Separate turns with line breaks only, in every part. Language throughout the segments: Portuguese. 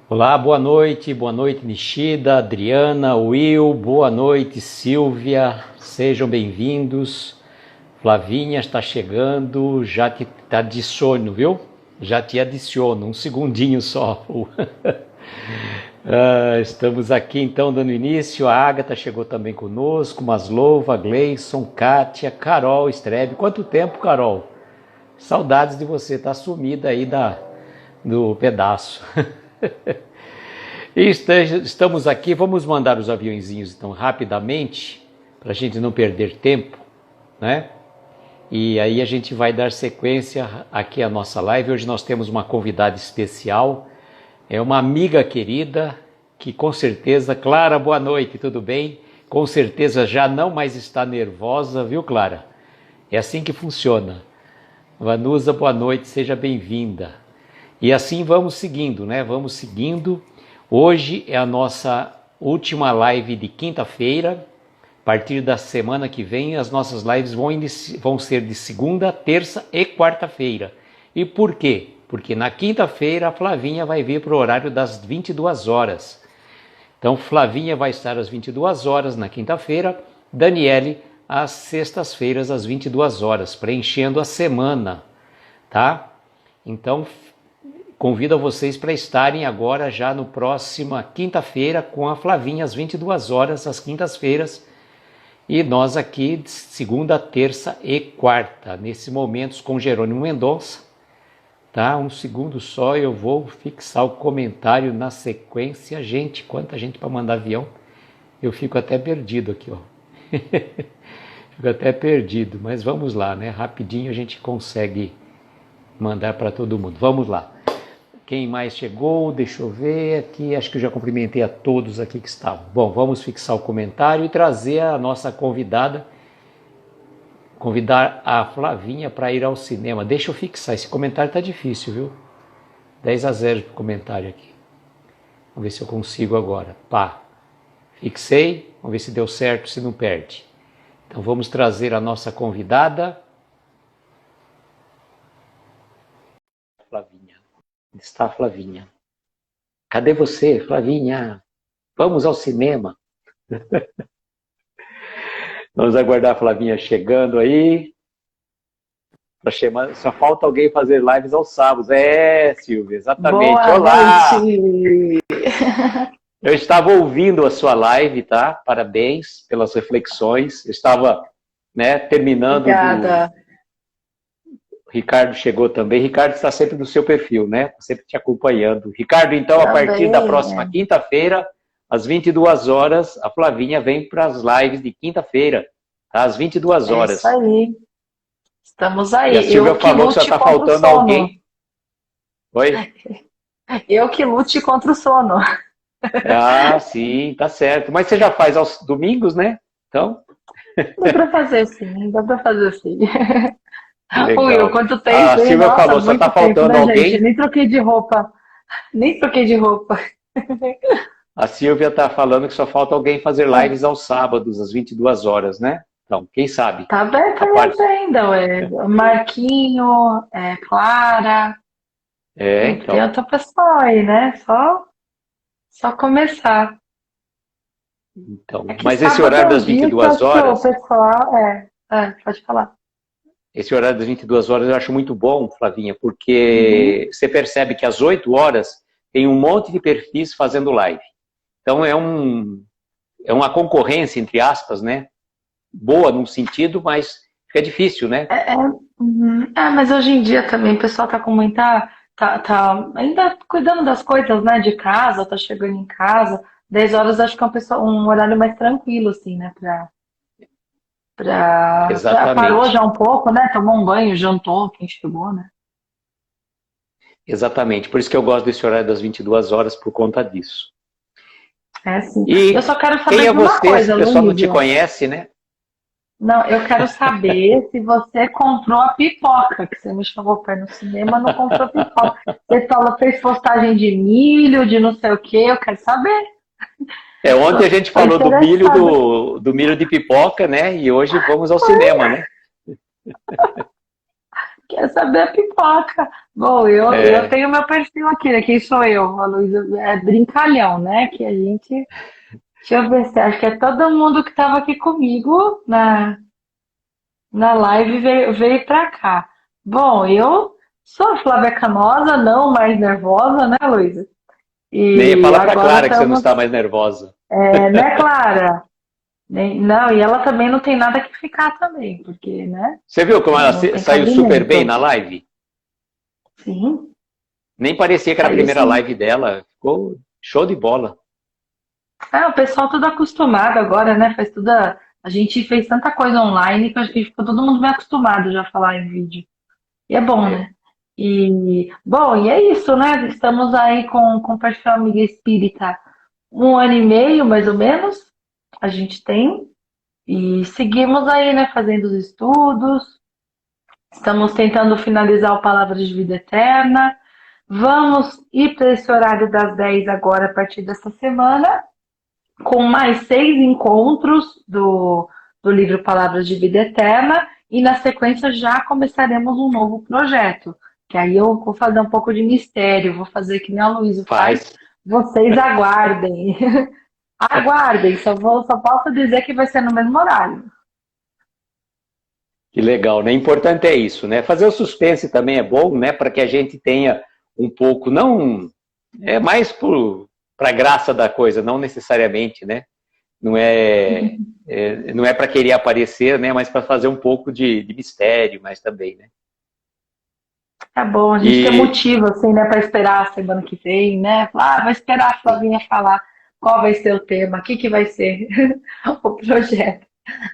Olá, boa noite Nishida, Adriana, Will, boa noite Silvia, sejam bem-vindos. Flavinha está chegando, já te adiciono, viu? Já te adiciono, um segundinho só. Estamos aqui então dando início, a Agatha chegou também conosco, Maslova, Gleison, Kátia, Carol, Strebe. Quanto tempo, Carol? Saudades de você, tá sumida aí do pedaço. E estamos aqui, vamos mandar os aviãozinhos então rapidamente, para a gente não perder tempo, né? E aí a gente vai dar sequência aqui à nossa live. Hoje nós temos uma convidada especial, é uma amiga querida, que com certeza, Clara, boa noite, tudo bem? Com certeza já não mais está nervosa, viu, Clara? É assim que funciona. Vanusa, boa noite, seja bem-vinda. E assim vamos seguindo, né? Vamos seguindo. Hoje é a nossa última live de quinta-feira. A partir da semana que vem, as nossas lives vão ser de segunda, terça e quarta-feira. E por quê? Porque na quinta-feira a Flavinha vai vir para o horário das 22 horas. Então, Flavinha vai estar às 22 horas na quinta-feira, Daniele às sextas-feiras às 22 horas, preenchendo a semana, tá? Então, convido vocês para estarem agora já no próxima quinta-feira com a Flavinha às 22 horas, às quintas-feiras, e nós aqui segunda, terça e quarta, nesses momentos com Jerônimo Mendonça, tá? Um segundo só, eu vou fixar o comentário na sequência. Gente, quanta gente para mandar avião, eu fico até perdido aqui, ó. Fico até perdido, mas vamos lá, né? Rapidinho a gente consegue mandar para todo mundo. Vamos lá. Quem mais chegou? Deixa eu ver aqui. Acho que eu já cumprimentei a todos aqui que estavam. Bom, vamos fixar o comentário e trazer a nossa convidada. Convidar a Flavinha para ir ao cinema. Deixa eu fixar. Esse comentário tá difícil, viu? 10-0 pro comentário aqui. Vamos ver se eu consigo agora. Pá. Fixei. Vamos ver se deu certo, se não perde. Então vamos trazer a nossa convidada. Flavinha. Onde está a Flavinha? Cadê você, Flavinha? Vamos ao cinema. Vamos aguardar a Flavinha chegando aí. Só falta alguém fazer lives aos sábados. É, Silvia, exatamente.
Boa
Olá!
noite!
Eu estava ouvindo a sua live, tá? Parabéns pelas reflexões. Eu estava, né, terminando.
Obrigada.
Ricardo chegou também. Ricardo está sempre no seu perfil, né? Sempre te acompanhando. Ricardo, então, a
Também,
partir da próxima quinta-feira, às 22 horas, a Flavinha vem para as lives de quinta-feira, tá? Às 22 horas.
É isso aí. Estamos aí.
E a Silvia falou que só está faltando alguém. Oi?
Eu que lute contra o sono.
Ah, sim, tá certo. Mas você já faz aos domingos, né? Então.
Dá para fazer sim, dá para fazer sim.
Legal.
Will, quanto tempo,
A
hein?
Silvia
Nossa,
falou, só
muito
tá
tempo,
faltando
né,
alguém.
gente? Nem troquei de roupa. Nem troquei de roupa.
A Silvia tá falando que só falta alguém fazer lives aos sábados, às 22 horas, né? Então, quem sabe?
Tá aberto ainda, ué. Marquinho, Clara.
Então.
Tem outra pessoa aí, né? Só começar.
Então, mas esse horário das 22 horas...
O pessoal, pode falar.
Esse horário das 22 horas eu acho muito bom, Flavinha, porque você percebe que às 8 horas tem um monte de perfis fazendo live. Então é uma concorrência, entre aspas, né? Boa num sentido, mas fica difícil, né?
Mas hoje em dia também o pessoal tá com muita... Tá ainda cuidando das coisas, né? De casa, tá chegando em casa. 10 horas acho que é um horário mais tranquilo, assim, né?
Exatamente.
Parou já um pouco, né? Tomou um banho, jantou, quem chegou, né?
Exatamente. Por isso que eu gosto desse horário das 22 horas, por conta disso.
É, sim.
E
eu só quero saber
quem é
de uma
você?
coisa,
O pessoal
Luísa.
não te conhece, né?
Não, eu quero saber se você comprou a pipoca, que você me chamou para ir no cinema, não comprou pipoca. Você fez postagem de milho, de não sei o quê, eu quero saber.
Ontem a gente falou do milho de pipoca, né? E hoje vamos ao cinema, né?
Quero saber pipoca. Bom, eu
É,
tenho meu perfil aqui, né? Quem sou eu? A Luísa é brincalhão, né? Que a gente. Deixa eu ver se acho que é todo mundo que estava aqui comigo na live veio pra cá. Bom, eu sou a Flávia Canosa, não mais nervosa, né, Luísa?
nem
E
fala pra
agora
Clara que você não
estamos,
está mais nervosa.
né, Clara? Não, e ela também não tem nada que ficar também, porque, né?
Você viu como ela
Não tem
saiu super bem
cabimento.
na live?
Sim,
Nem parecia que era a
saiu
primeira
sim.
live dela. Ficou show de bola.
O pessoal tudo acostumado agora, né? Faz tudo. A gente fez tanta coisa online que acho que ficou todo mundo bem acostumado já a falar em vídeo. E é bom,
É.
né? E é isso, né? Estamos aí com o perfil Amiga Espírita 1 ano e meio, mais ou menos, a gente tem. E seguimos aí, né? Fazendo os estudos. Estamos tentando finalizar o Palavras de Vida Eterna. Vamos ir para esse horário das 10 agora, a partir dessa semana, com mais 6 encontros do livro Palavras de Vida Eterna, e na sequência já começaremos um novo projeto, que aí eu vou fazer um pouco de mistério, vou fazer que nem a Luísa faz,
Faz.
vocês aguardem. Aguardem, só posso dizer que vai ser no mesmo horário.
Que legal, né? Importante é isso, né? Fazer o suspense também é bom, né? Para que a gente tenha um pouco, não é mais para a graça da coisa, não necessariamente, né? Não não é para querer aparecer, né? Mas para fazer um pouco de mistério, mas também, né?
Tá bom, a gente tem
E
motivo, assim, né, para esperar a semana que vem, né? Falar, vai esperar a
sim.
Flavinha falar qual vai ser o tema, o que que vai ser o projeto.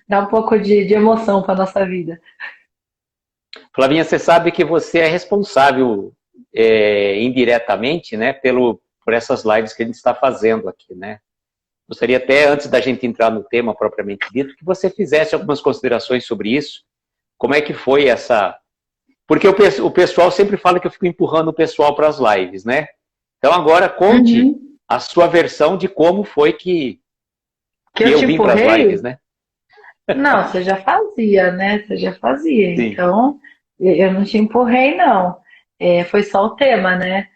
Dá um pouco de emoção para nossa vida.
Flavinha, você sabe que você é responsável indiretamente, né? Por essas lives que a gente está fazendo aqui, né? Gostaria até, antes da gente entrar no tema propriamente dito, que você fizesse algumas considerações sobre isso. Como é que foi essa... Porque o pessoal sempre fala que eu fico empurrando o pessoal para as lives, né? Então agora conte
Uhum.
a sua versão de como foi
Que
que
eu
eu
te
vim para as lives,
empurrei?
né?
Não, você já fazia, né? Você já fazia.
Sim.
Então, eu não te empurrei, não. Foi só o tema, né?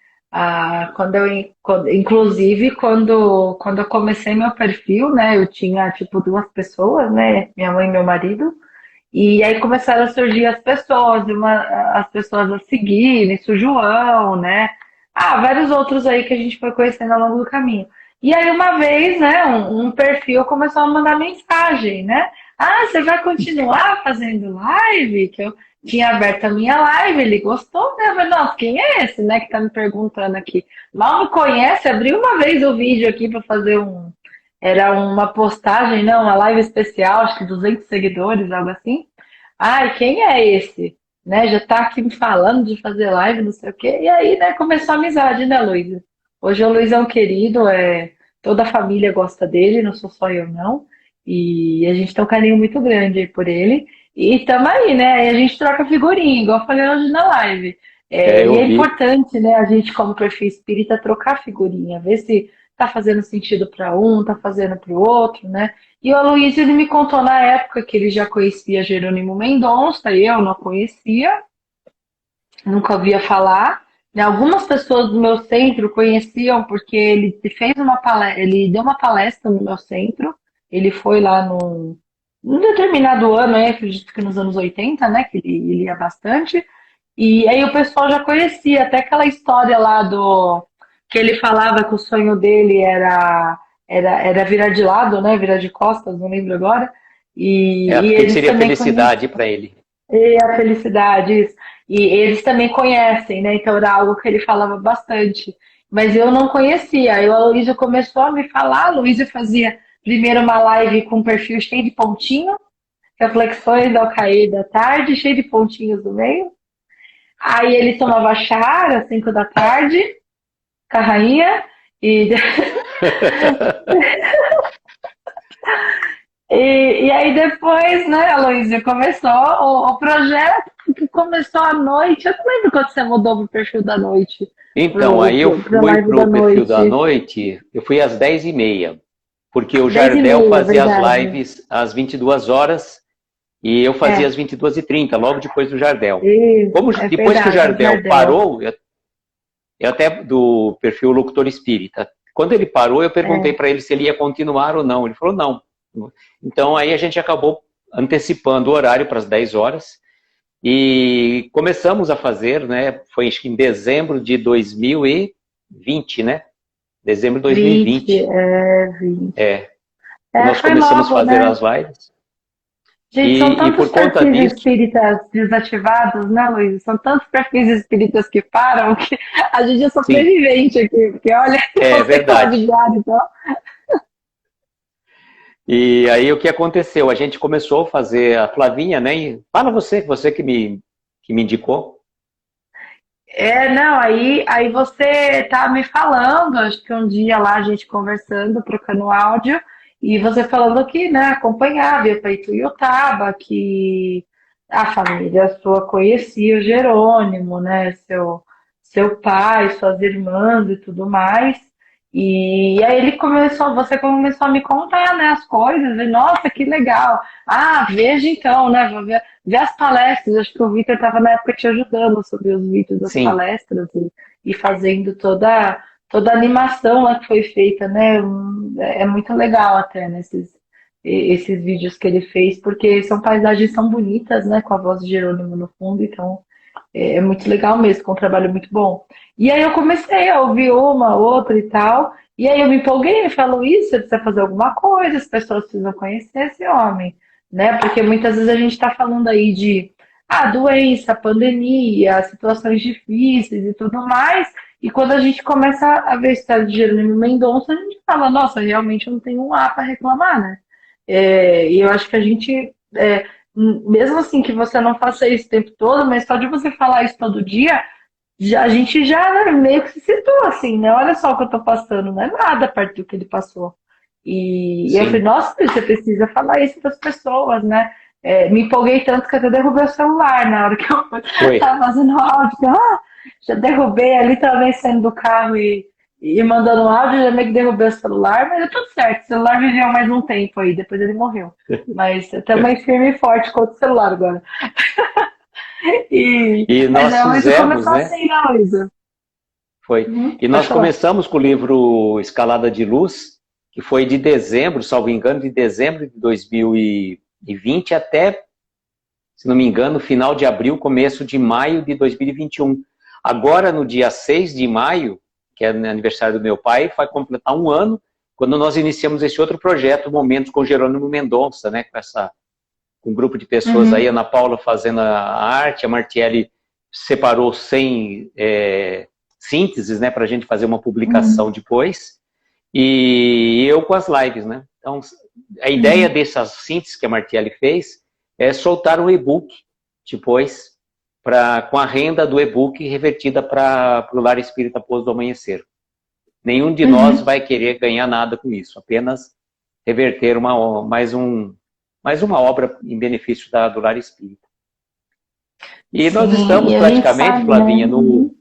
Inclusive, quando eu comecei meu perfil, né? Eu tinha, tipo, 2 pessoas, né? Minha mãe e meu marido. E aí começaram a surgir as pessoas a seguirem, isso, João, né? Vários outros aí que a gente foi conhecendo ao longo do caminho. E aí uma vez, né, um perfil começou a mandar mensagem, né? Você vai continuar fazendo live? Que eu tinha aberto a minha live, ele gostou, né? Eu falei, nossa, quem é esse, né, que tá me perguntando aqui? Mal me conhece, abri uma vez o vídeo aqui para fazer era uma postagem, não, uma live especial, acho que 200 seguidores, algo assim. Quem é esse? Né, já tá aqui me falando de fazer live, não sei o quê. E aí, né, começou a amizade, né, Luísa? Hoje o Luiz é um querido, toda a família gosta dele, não sou só eu, não. E a gente tem um carinho muito grande aí por ele. E tamo aí, né? E a gente troca figurinha, igual eu falei hoje na live. E
Eu
é
vi.
importante, né, a gente, como perfil espírita, trocar figurinha, ver se tá fazendo sentido para um, tá fazendo para o outro, né? E o Aloysio, ele me contou na época que ele já conhecia Jerônimo Mendonça, eu não conhecia, nunca ouvia falar. Né? Algumas pessoas do meu centro conheciam porque ele fez uma palestra, ele deu uma palestra no meu centro, ele foi lá num determinado ano, acredito que nos anos 80, né? Que ele ia bastante. E aí o pessoal já conhecia, até aquela história lá do que ele falava que o sonho dele era virar de lado, né? Virar de costas, não lembro agora. E
Porque
eles
seria
também conhecem
felicidade para ele.
a felicidade. Isso. E eles também conhecem, né? Então era algo que ele falava bastante. Mas eu não conhecia. Aí o Aloysio começou a me falar. A Aloysio fazia primeiro uma live com um perfil cheio de pontinho, reflexões ao cair da tarde, cheio de pontinhos no meio. Aí ele tomava chá às 5 da tarde, com a rainha, e, e aí depois, né, Aloysio, começou o projeto que começou à noite. Eu não lembro quando você mudou pro perfil da noite,
Então, aí eu
pra
fui
live
para
da
o perfil da
noite.
noite, eu fui às 10h30, porque o
dez e
Jardel
meia,
fazia as
verdade.
lives às 22 horas, E eu fazia
É,
às 22h30, logo depois do Jardel.
isso,
Como
é
depois que o
verdade, o
Jardel
Jardel.
parou, eu até do perfil Locutor Espírita, quando ele parou, eu perguntei
É,
para ele se ele ia continuar ou não. Ele falou não. Então aí a gente acabou antecipando o horário para as 10 horas e começamos a fazer, né? Foi acho que em dezembro de 2020, né? Dezembro de
20,
2020.
20.
É, que
É,
nós
foi
começamos a
logo,
fazer
né?
as lives.
Gente, são
E
tantos
por conta
perfis
disso,
espíritas desativados, né, Luiz? São tantos perfis espíritas que param que a gente é
sim,
sobrevivente aqui. Porque olha,
é
você que estava
verdade.
vigiado, então.
E aí o que aconteceu? A gente começou a fazer a Flavinha, né? E fala você que me indicou.
É, não, aí você tá me falando, acho que um dia lá a gente conversando, trocando áudio, e você falando que, né, acompanhava, ia para Ituiutaba, que a família sua conhecia o Jerônimo, né, seu pai, suas irmãs e tudo mais. E aí você começou a me contar, né, as coisas, e nossa, que legal. Ah, veja então, né, vou ver as palestras. Acho que o Vitor estava na época te ajudando sobre os vídeos das
Sim,
palestras e fazendo toda a animação lá que foi feita, né? É muito legal até, né, esses vídeos que ele fez, porque são paisagens tão bonitas, né? Com a voz de Jerônimo no fundo, então é muito legal mesmo, com um trabalho muito bom. E aí eu comecei a ouvir uma, outra e tal, e aí eu me empolguei e falou isso, você precisa fazer alguma coisa, as pessoas precisam conhecer esse homem, né? Porque muitas vezes a gente está falando aí de doença, pandemia, situações difíceis e tudo mais, e quando a gente começa a ver a história de Jerônimo Mendonça, a gente fala, nossa, realmente eu não tenho um A para reclamar, né? E eu acho que a gente, mesmo assim que você não faça isso o tempo todo, mas só de você falar isso todo dia, a gente já, né, meio que se situa assim, né? Olha só o que eu tô passando, não é nada perto do que ele passou. E eu falei,
sim,
nossa, você precisa falar isso para as pessoas, né? Me empolguei tanto que até derrubei o celular na hora que eu
foi.
tava fazendo áudio. Já derrubei ali, tava saindo do carro e mandando um áudio, já meio que derrubei o celular, mas deu tudo certo. O celular viveu mais um tempo aí, depois ele morreu. Mas também firme e forte contra o celular agora.
E
Mas
nós
realmente
fizemos,
começou
né?
assim, né, Luísa?
Foi. E
Pode
nós
falar.
começamos com o livro Escalada de Luz, que foi de dezembro, salvo engano, de dezembro de 2020 até, se não me engano, final de abril, começo de maio de 2021. Agora, no dia 6 de maio, que é aniversário do meu pai, vai completar um ano, quando nós iniciamos esse outro projeto, Momentos com Jerônimo Mendonça, né, com um grupo de pessoas aí, a
Uhum,
Ana Paula fazendo a arte, a Martiele separou 100 sínteses, né, para a gente fazer uma publicação
uhum,
depois, e eu com as lives, né. Então, a ideia
uhum.
dessas sínteses que a Martiele fez é soltar um e-book depois, com a renda do e-book revertida para o Lar Espírita Pouso do Amanhecer. Nenhum de nós
Uhum.
vai querer ganhar nada com isso, apenas reverter mais uma obra em benefício do Lar Espírita. E nós
Sim,
estamos
e a gente
praticamente,
sabe, né?
Flavinha,
Uhum,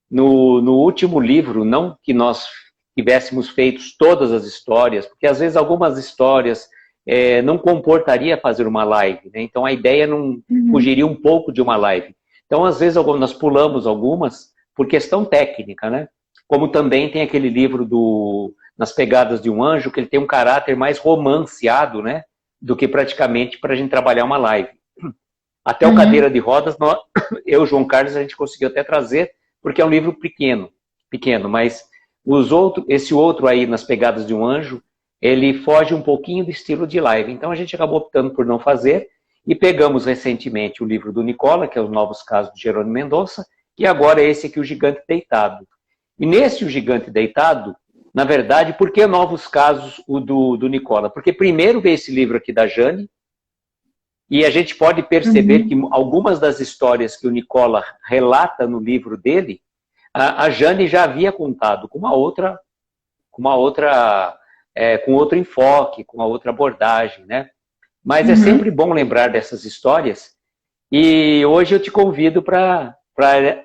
no último livro, não que nós tivéssemos feito todas as histórias, porque às vezes algumas histórias não comportaria fazer uma live, né? Então a ideia não
uhum,
fugiria um pouco de uma live. Então às vezes nós pulamos algumas por questão técnica, né? Como também tem aquele livro Nas Pegadas de um Anjo, que ele tem um caráter mais romanceado, né? Do que praticamente para a gente trabalhar uma live. Até o Cadeira
uhum,
de Rodas, eu e o João Carlos, a gente conseguiu até trazer, porque é um livro pequeno, mas esse outro aí, Nas Pegadas de um Anjo, ele foge um pouquinho do estilo de live. Então a gente acabou optando por não fazer, e pegamos recentemente o livro do Nicola, que é Os Novos Casos de Jerônimo Mendonça, e agora esse aqui, O Gigante Deitado. E nesse O Gigante Deitado, na verdade, por que Novos Casos o do Nicola? Porque primeiro veio esse livro aqui da Jane, e a gente pode perceber que
uhum,
algumas das histórias que o Nicola relata no livro dele, a Jane já havia contado com outro enfoque, com uma outra abordagem, né? Mas é sempre
uhum.
bom lembrar dessas histórias. E hoje eu te convido para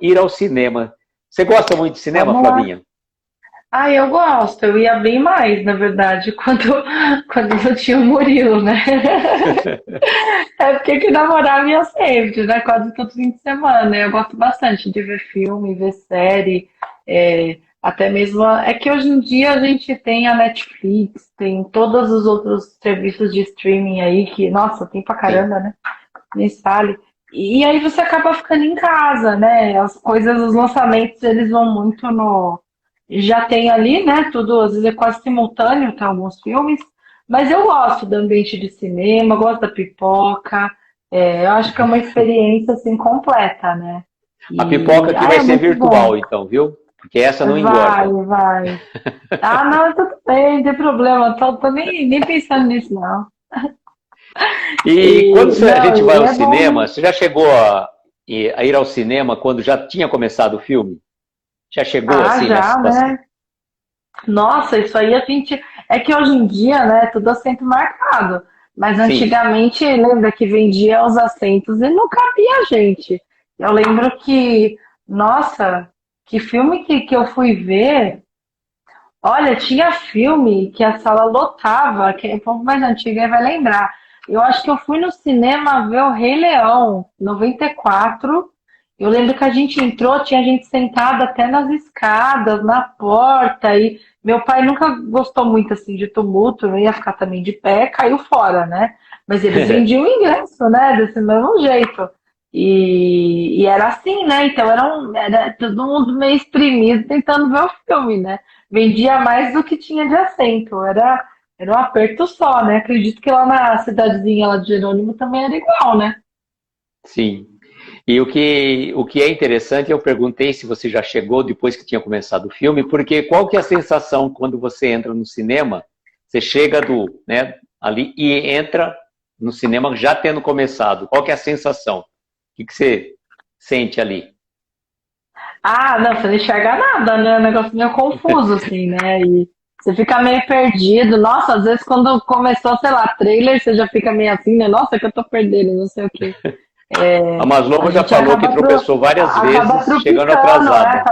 ir ao cinema. Você gosta muito de cinema,
Vamos lá.
Flavinha?
Ah, eu gosto, eu ia bem mais, na verdade, quando eu tinha o Murilo, né? É porque que namorava ia sempre, né? Quase todo fim de semana. Eu gosto bastante de ver filme, ver série, até mesmo. É que hoje em dia a gente tem a Netflix, tem todos os outros serviços de streaming aí, que, nossa, tem pra
Sim.
caramba, né? Nem se fale. E aí você acaba ficando em casa, né? As coisas, os lançamentos, eles vão muito no. Já tem ali, né? Tudo, às vezes é quase simultâneo, tem alguns filmes. Mas eu gosto do ambiente de cinema, gosto da pipoca. Eu acho que é uma experiência assim completa, né?
A pipoca
E
aqui vai
é
ser
muito bom.
virtual, então, viu? Porque essa não
Vai,
engorda.
vai. Ah, não, tudo bem, não tem problema. Tô nem pensando nisso, não.
E quando
E,
a gente
não,
vai
e
ao
é bom,
cinema,
né?
você já chegou a ir ao cinema quando já tinha começado o filme? Já chegou
Ah,
assim nessa
já,
situação?
né? Nossa, isso aí a gente. É que hoje em dia, né, tudo assento marcado. Mas
Sim.
antigamente, lembra que vendia os assentos e não cabia gente. Eu lembro que, nossa, que filme que eu fui ver. Olha, tinha filme que a sala lotava, que é um pouco mais antiga aí vai lembrar. Eu acho que eu fui no cinema ver o Rei Leão, 94. Eu lembro que a gente entrou, tinha gente sentada até nas escadas, na porta, e meu pai nunca gostou muito assim de tumulto, não ia ficar também de pé, caiu fora, né? Mas eles vendiam o ingresso, né? Desse mesmo jeito. E era assim, né? Então era todo mundo meio espremido tentando ver o filme, né? Vendia mais do que tinha de assento. Era um aperto só, né? Acredito que lá na cidadezinha lá de Jerônimo também era igual, né?
Sim. E o que é interessante, eu perguntei se você já chegou depois que tinha começado o filme, porque qual que é a sensação quando você entra no cinema? Você chega né, ali e entra no cinema já tendo começado. Qual que é a sensação? O que você sente ali?
Ah, não, você não enxerga nada, né? O negócio meio confuso, assim, né? E você fica meio perdido. Nossa, às vezes quando começou, sei lá, trailer, você já fica meio assim, né? Nossa, que eu tô perdendo, não sei o quê.
A
A
Maslow já
gente
falou que tropeçou várias
acaba
vezes chegando
tropicando,
atrasada.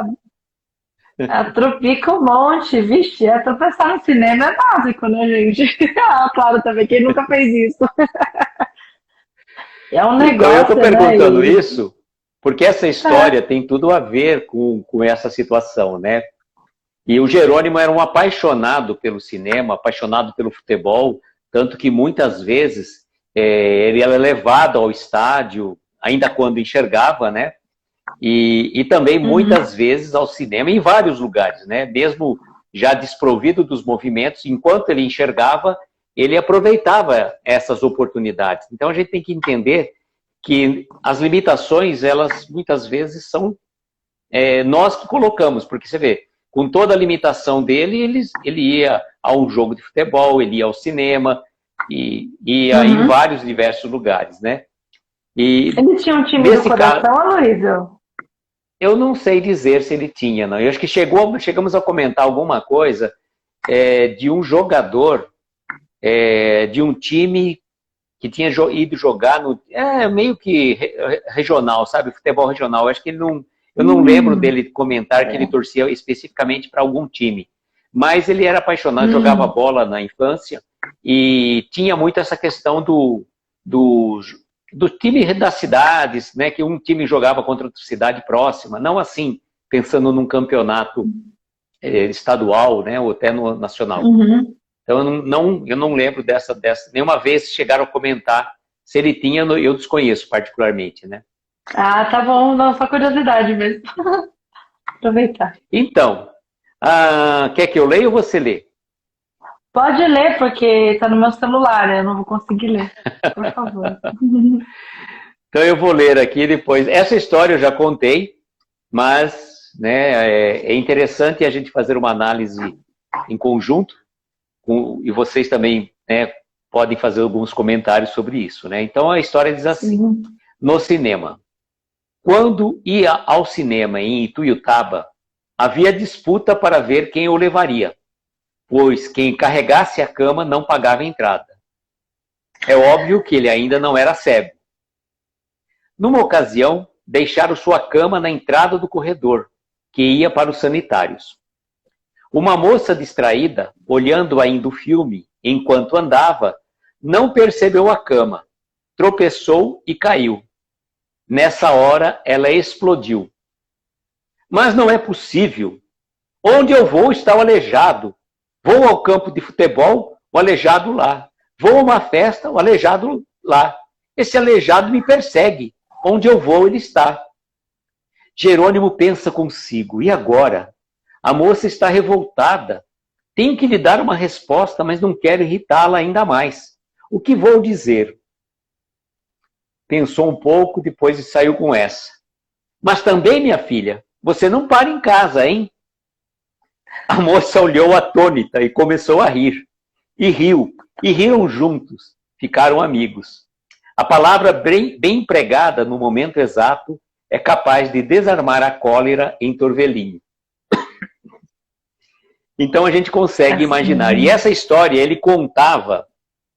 tropica um monte. Vixe, tropeçar no cinema é básico, né, gente? Ah, claro, também, quem nunca fez isso? É um
Então, eu estou
negócio, né?
perguntando isso porque essa
É.
história tem tudo a ver com essa situação, né? E o Jerônimo era um apaixonado pelo cinema, apaixonado pelo futebol, tanto que muitas vezes ele era levado ao estádio, ainda quando enxergava, né? E também
Uhum.
muitas vezes ao cinema em vários lugares, né? Mesmo já desprovido dos movimentos, enquanto ele enxergava, ele aproveitava essas oportunidades. Então a gente tem que entender que as limitações, elas muitas vezes são nós que colocamos, porque você vê, com toda a limitação dele, ele ia a um jogo de futebol, ele ia ao cinema, e ia em
Uhum.
vários diversos lugares, né? E
Ele tinha um time do
nesse caso,
coração, Aloysio?
eu não sei dizer se ele tinha, não. Eu acho que chegamos a comentar alguma coisa de um jogador de um time que tinha ido jogar no meio que regional, sabe? Futebol regional. Eu acho que eu não lembro
Hum,
dele comentar que ele
é.
torcia especificamente para algum time. Mas ele era apaixonado, jogava
Hum,
bola na infância e tinha muito essa questão do, do time das cidades, né? Que um time jogava contra outra cidade próxima, não assim, pensando num campeonato estadual, né? Ou até no nacional.
uhum.
Então, eu não lembro dessa. Nenhuma vez chegaram a comentar se ele tinha, eu desconheço particularmente, né?
Ah, tá bom, não, só curiosidade mesmo. Aproveitar.
Então, quer que eu leia ou você lê?
Pode ler, porque tá no meu celular, né? Eu não vou conseguir ler. Por favor.
Então, eu vou ler aqui depois. Essa história eu já contei, mas né, é interessante a gente fazer uma análise em conjunto, e vocês também né, podem fazer alguns comentários sobre isso. Né? Então, a história diz assim:
Sim.
no cinema. Quando ia ao cinema em Ituiutaba, havia disputa para ver quem o levaria, pois quem carregasse a cama não pagava entrada. É óbvio que ele ainda não era cego. Numa ocasião, deixaram sua cama na entrada do corredor, que ia para os sanitários. Uma moça distraída, olhando ainda o filme enquanto andava, não percebeu a cama, tropeçou e caiu. Nessa hora, ela explodiu. Mas não é possível. Onde eu vou está o aleijado. Vou ao campo de futebol, o aleijado lá. Vou a uma festa, o aleijado lá. Esse aleijado me persegue. Onde eu vou, ele está. Jerônimo pensa consigo. E agora? A moça está revoltada. Tenho que lhe dar uma resposta, mas não quero irritá-la ainda mais. O que vou dizer? Pensou um pouco, depois saiu com essa. Mas também, minha filha, você não para em casa, hein? A moça olhou atônita e começou a rir. E riu. E riram juntos. Ficaram amigos. A palavra bem empregada no momento exato é capaz de desarmar a cólera em torvelinho. Então a gente consegue imaginar. E essa história ele contava,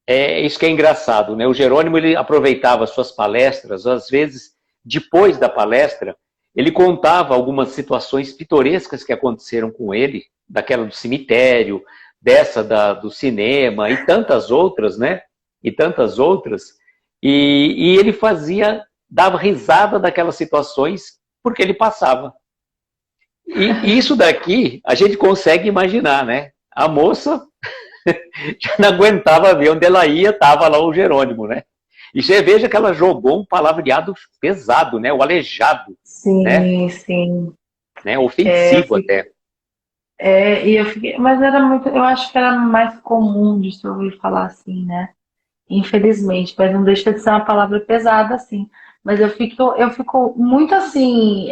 isso que é engraçado, né? O Jerônimo ele aproveitava suas palestras, às vezes depois da palestra, ele contava algumas situações pitorescas que aconteceram com ele, daquela do cemitério, dessa do cinema e tantas outras, né? E tantas outras. E ele dava risada daquelas situações porque ele passava. E isso daqui a gente consegue imaginar, né? A moça já não aguentava ver onde ela ia, estava lá o Jerônimo, né? E você veja que ela jogou um palavreado pesado, né? O aleijado.
Sim,
né?
sim.
Né? Ofensivo até.
E eu fiquei, mas eu acho que era mais comum de se ouvir falar assim, né? Infelizmente, mas não deixa de ser uma palavra pesada, assim. Mas eu fico muito assim.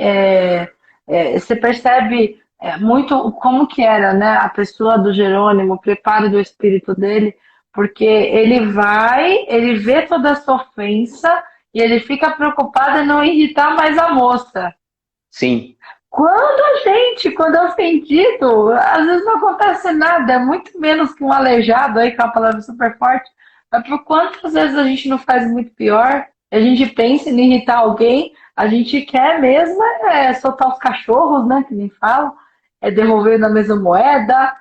Você percebe muito como que era, né? A pessoa do Jerônimo, o preparo do espírito dele, porque ele vê toda essa ofensa e ele fica preocupado em não irritar mais a moça.
Sim.
Quando é ofendido, às vezes não acontece nada, é muito menos que um aleijado aí, que é uma palavra super forte. Mas por quantas vezes a gente não faz muito pior? A gente pensa em irritar alguém, a gente quer mesmo soltar os cachorros, né? Que nem falam, devolver na mesma moeda,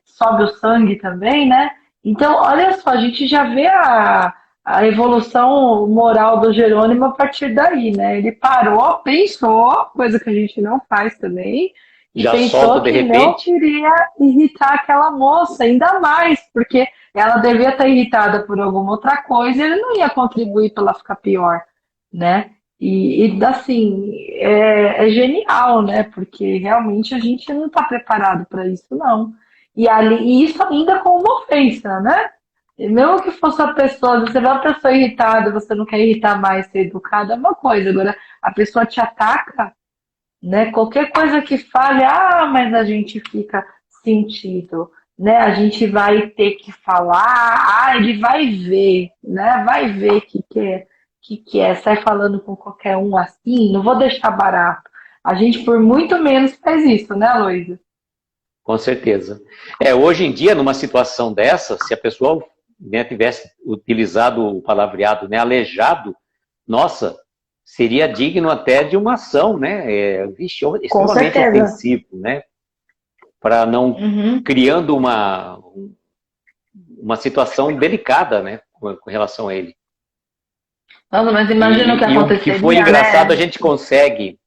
sobe o sangue também, né? Então, olha só, a gente já vê a evolução moral do Jerônimo a partir daí, né? Ele parou, pensou, coisa que a gente não faz também, e
Já
pensou
solta de
que
repente.
não queria irritar aquela moça, ainda mais, porque ela devia estar irritada por alguma outra coisa e ele não ia contribuir para ela ficar pior, né? E assim, é genial, né? Porque realmente a gente não está preparado para isso, não. E isso ainda com uma ofensa, né? E mesmo que fosse uma pessoa, você vê uma pessoa irritada, você não quer irritar mais, ser educada, é uma coisa. Agora, a pessoa te ataca, né? Qualquer coisa que fale, mas a gente fica sentido, né? A gente vai ter que falar, ele vai ver, né? Vai ver que é. Sai falando com qualquer um assim, não vou deixar barato. A gente, por muito menos, faz isso, né, Luísa?
Com certeza. Hoje em dia, numa situação dessa, se a pessoa, né, tivesse utilizado o palavreado, né, aleijado, nossa, seria digno até de uma ação, né? Extremamente ofensivo, né? Para não criando uma situação delicada, né, com relação a ele.
Nossa, mas imagina o que aconteceria,
o que foi engraçado,
né?
a gente consegue,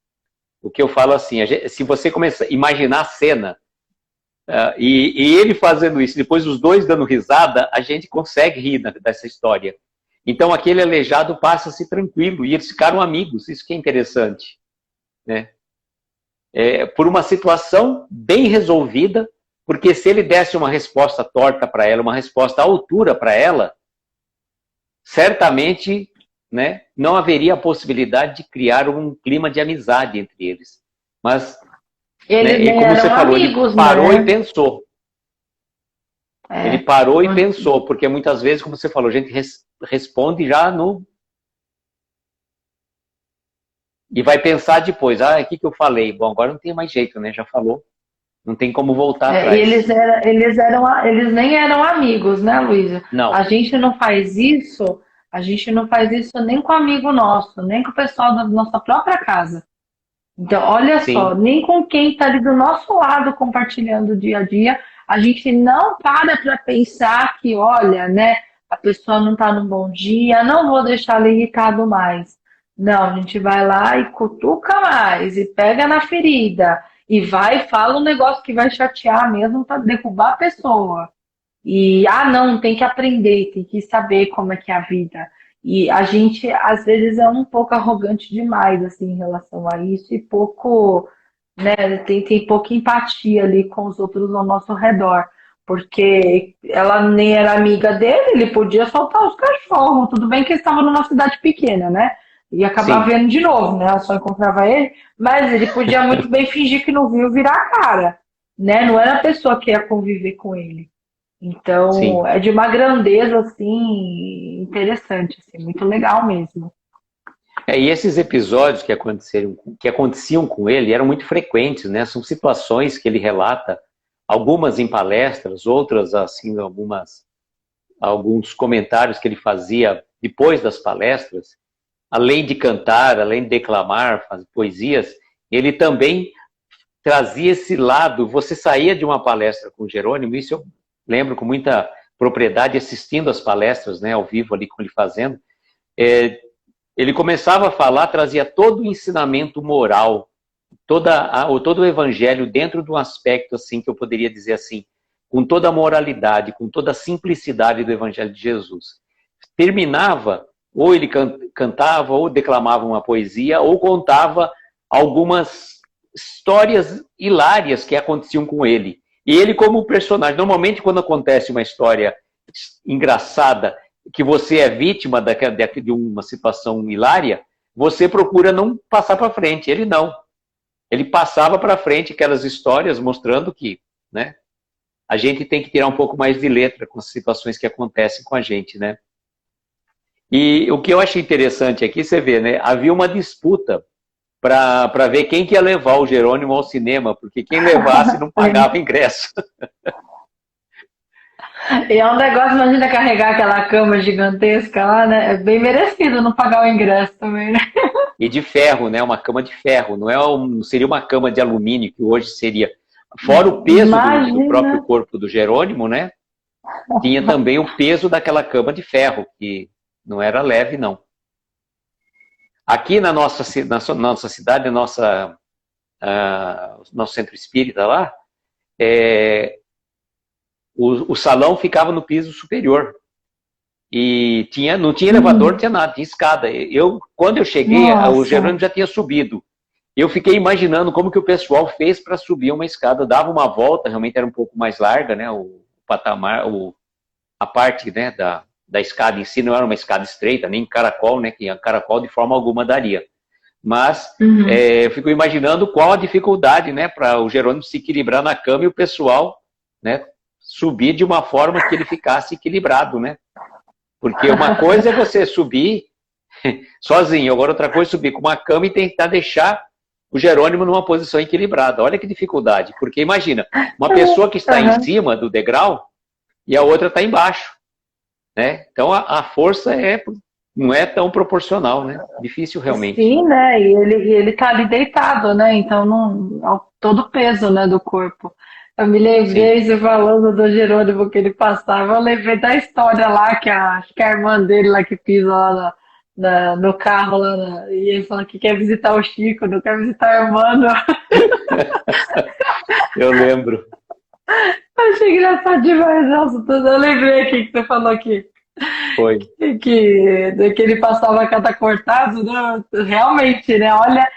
o que eu falo assim, se você começar a imaginar a cena, e ele fazendo isso, depois os dois dando risada, a gente consegue rir dessa história. Então aquele aleijado passa-se tranquilo, e eles ficaram amigos, isso que é interessante, né? Por uma situação bem resolvida, porque se ele desse uma resposta torta para ela, uma resposta à altura para ela, certamente, né, não haveria a possibilidade de criar um clima de amizade entre eles. Mas,
Eles
como você falou,
amigos,
ele parou,
né?
e pensou. Ele parou e pensou, porque muitas vezes, como você falou, a gente responde já no... E vai pensar depois, o que eu falei? Bom, agora não tem mais jeito, né? Já falou. Não tem como voltar atrás.
E eles nem eram amigos, né, Luísa?
Não.
A gente não faz isso nem com amigo nosso, nem com o pessoal da nossa própria casa, Então, olha só,
sim,
nem com quem está ali do nosso lado compartilhando o dia a dia, a gente não para pensar que, olha, né, a pessoa não está num bom dia, não vou deixar ele irritado mais. Não, a gente vai lá e cutuca mais, e pega na ferida, e vai e fala um negócio que vai chatear mesmo para derrubar a pessoa. E, não, tem que aprender, tem que saber como é que é a vida. E a gente, às vezes, é um pouco arrogante demais, assim, em relação a isso, e pouco, né, tem pouca empatia ali com os outros ao nosso redor. Porque ela nem era amiga dele, ele podia soltar os cachorros. Tudo bem que eles estavam numa cidade pequena, né? E acabar
sim,
vendo de novo, né? Ela só encontrava ele, mas ele podia muito bem fingir que não viu virar a cara, né? Não era a pessoa que ia conviver com ele. Então,
sim.
é de uma grandeza assim interessante, assim, muito legal mesmo.
E esses episódios que aconteciam com ele eram muito frequentes, né? São situações que ele relata, algumas em palestras, outras assim, alguns comentários que ele fazia depois das palestras. Além de cantar, além de declamar, fazer poesias, ele também trazia esse lado. Você saía de uma palestra com o Jerônimo, isso eu lembro com muita propriedade, assistindo as palestras, né, ao vivo ali com ele fazendo. Ele começava a falar, trazia todo o ensinamento moral, todo o evangelho dentro de um aspecto assim que eu poderia dizer assim, com toda a moralidade, com toda a simplicidade do evangelho de Jesus. Terminava, ou ele cantava, ou declamava uma poesia, ou contava algumas histórias hilárias que aconteciam com ele. E ele como personagem, normalmente quando acontece uma história engraçada, que você é vítima de uma situação hilária, você procura não passar para frente. Ele não. Ele passava para frente aquelas histórias mostrando que, né, a gente tem que tirar um pouco mais de letra com as situações que acontecem com a gente, né? E o que eu achei interessante aqui, você vê, né? Havia uma disputa para ver quem que ia levar o Jerônimo ao cinema, porque quem levasse não pagava ingresso.
E é um negócio, imagina carregar aquela cama gigantesca lá, né? É bem merecido não pagar o ingresso também, né?
E de ferro, né? Uma cama de ferro, não seria uma cama de alumínio, que hoje seria. Fora o peso do
Imagina.
próprio corpo do Jerônimo, né? Tinha também o peso daquela cama de ferro, que não era leve, não. Aqui na nossa cidade, nosso centro espírita lá, o salão ficava no piso superior. E não tinha elevador, não tinha nada, tinha escada. Quando eu cheguei, o
Nossa.
Jerônimo já tinha subido. Eu fiquei imaginando como que o pessoal fez para subir uma escada. Dava uma volta, realmente era um pouco mais larga, né? O patamar, a parte, né, da escada em si não era uma escada estreita, nem caracol, né? Que a caracol de forma alguma daria. Mas
Uhum.
eu fico imaginando qual a dificuldade, né, para o Jerônimo se equilibrar na cama e o pessoal, né, subir de uma forma que ele ficasse equilibrado, né? Porque uma coisa é você subir sozinho, agora outra coisa é subir com uma cama e tentar deixar o Jerônimo numa posição equilibrada. Olha que dificuldade, porque imagina, uma pessoa que está em
Uhum.
cima do degrau e a outra está embaixo, né? Então a força não é tão proporcional, né? Difícil realmente.
Sim, né? E ele tá ali deitado, né? Então não, todo o peso, né, do corpo. Eu me
Sim.
lembrei, você falando do Jerônimo que ele passava, eu lembrei da história lá acho que a irmã dele lá que pisa lá no carro lá, e ele fala que quer visitar o Chico, não quer visitar a irmã, não.
Eu lembro.
Eu achei engraçado demais, nossa, eu lembrei aqui que você falou aqui.
Foi.
Que ele passava cada cortado, né? Realmente, né? Olha,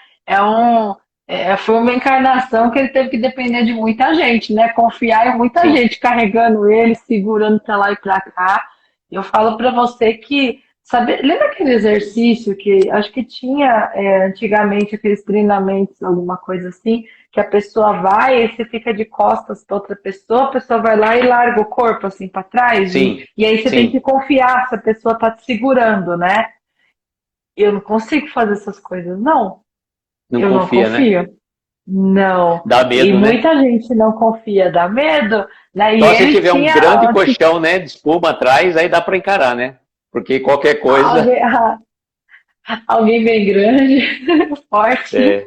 foi uma encarnação que ele teve que depender de muita gente, né? Confiar em muita
Sim.
gente carregando ele, segurando para lá e para cá. Eu falo para você que, sabe, lembra aquele exercício que acho que tinha antigamente aqueles treinamentos, alguma coisa assim, que a pessoa vai e você fica de costas para outra pessoa, a pessoa vai lá e larga o corpo assim para trás
Sim.
e aí você tem
Sim.
que confiar se a pessoa tá te segurando, né? Eu não consigo fazer essas coisas, não.
Não
Eu não
confia, né?
confio. Não.
Dá
E
medo, né?
muita gente não confia, dá medo, né? E
Só se
ele
tiver um
tinha
grande colchão, né, de espuma atrás, aí dá para encarar, né? Porque qualquer coisa,
alguém, alguém bem grande, forte.
é,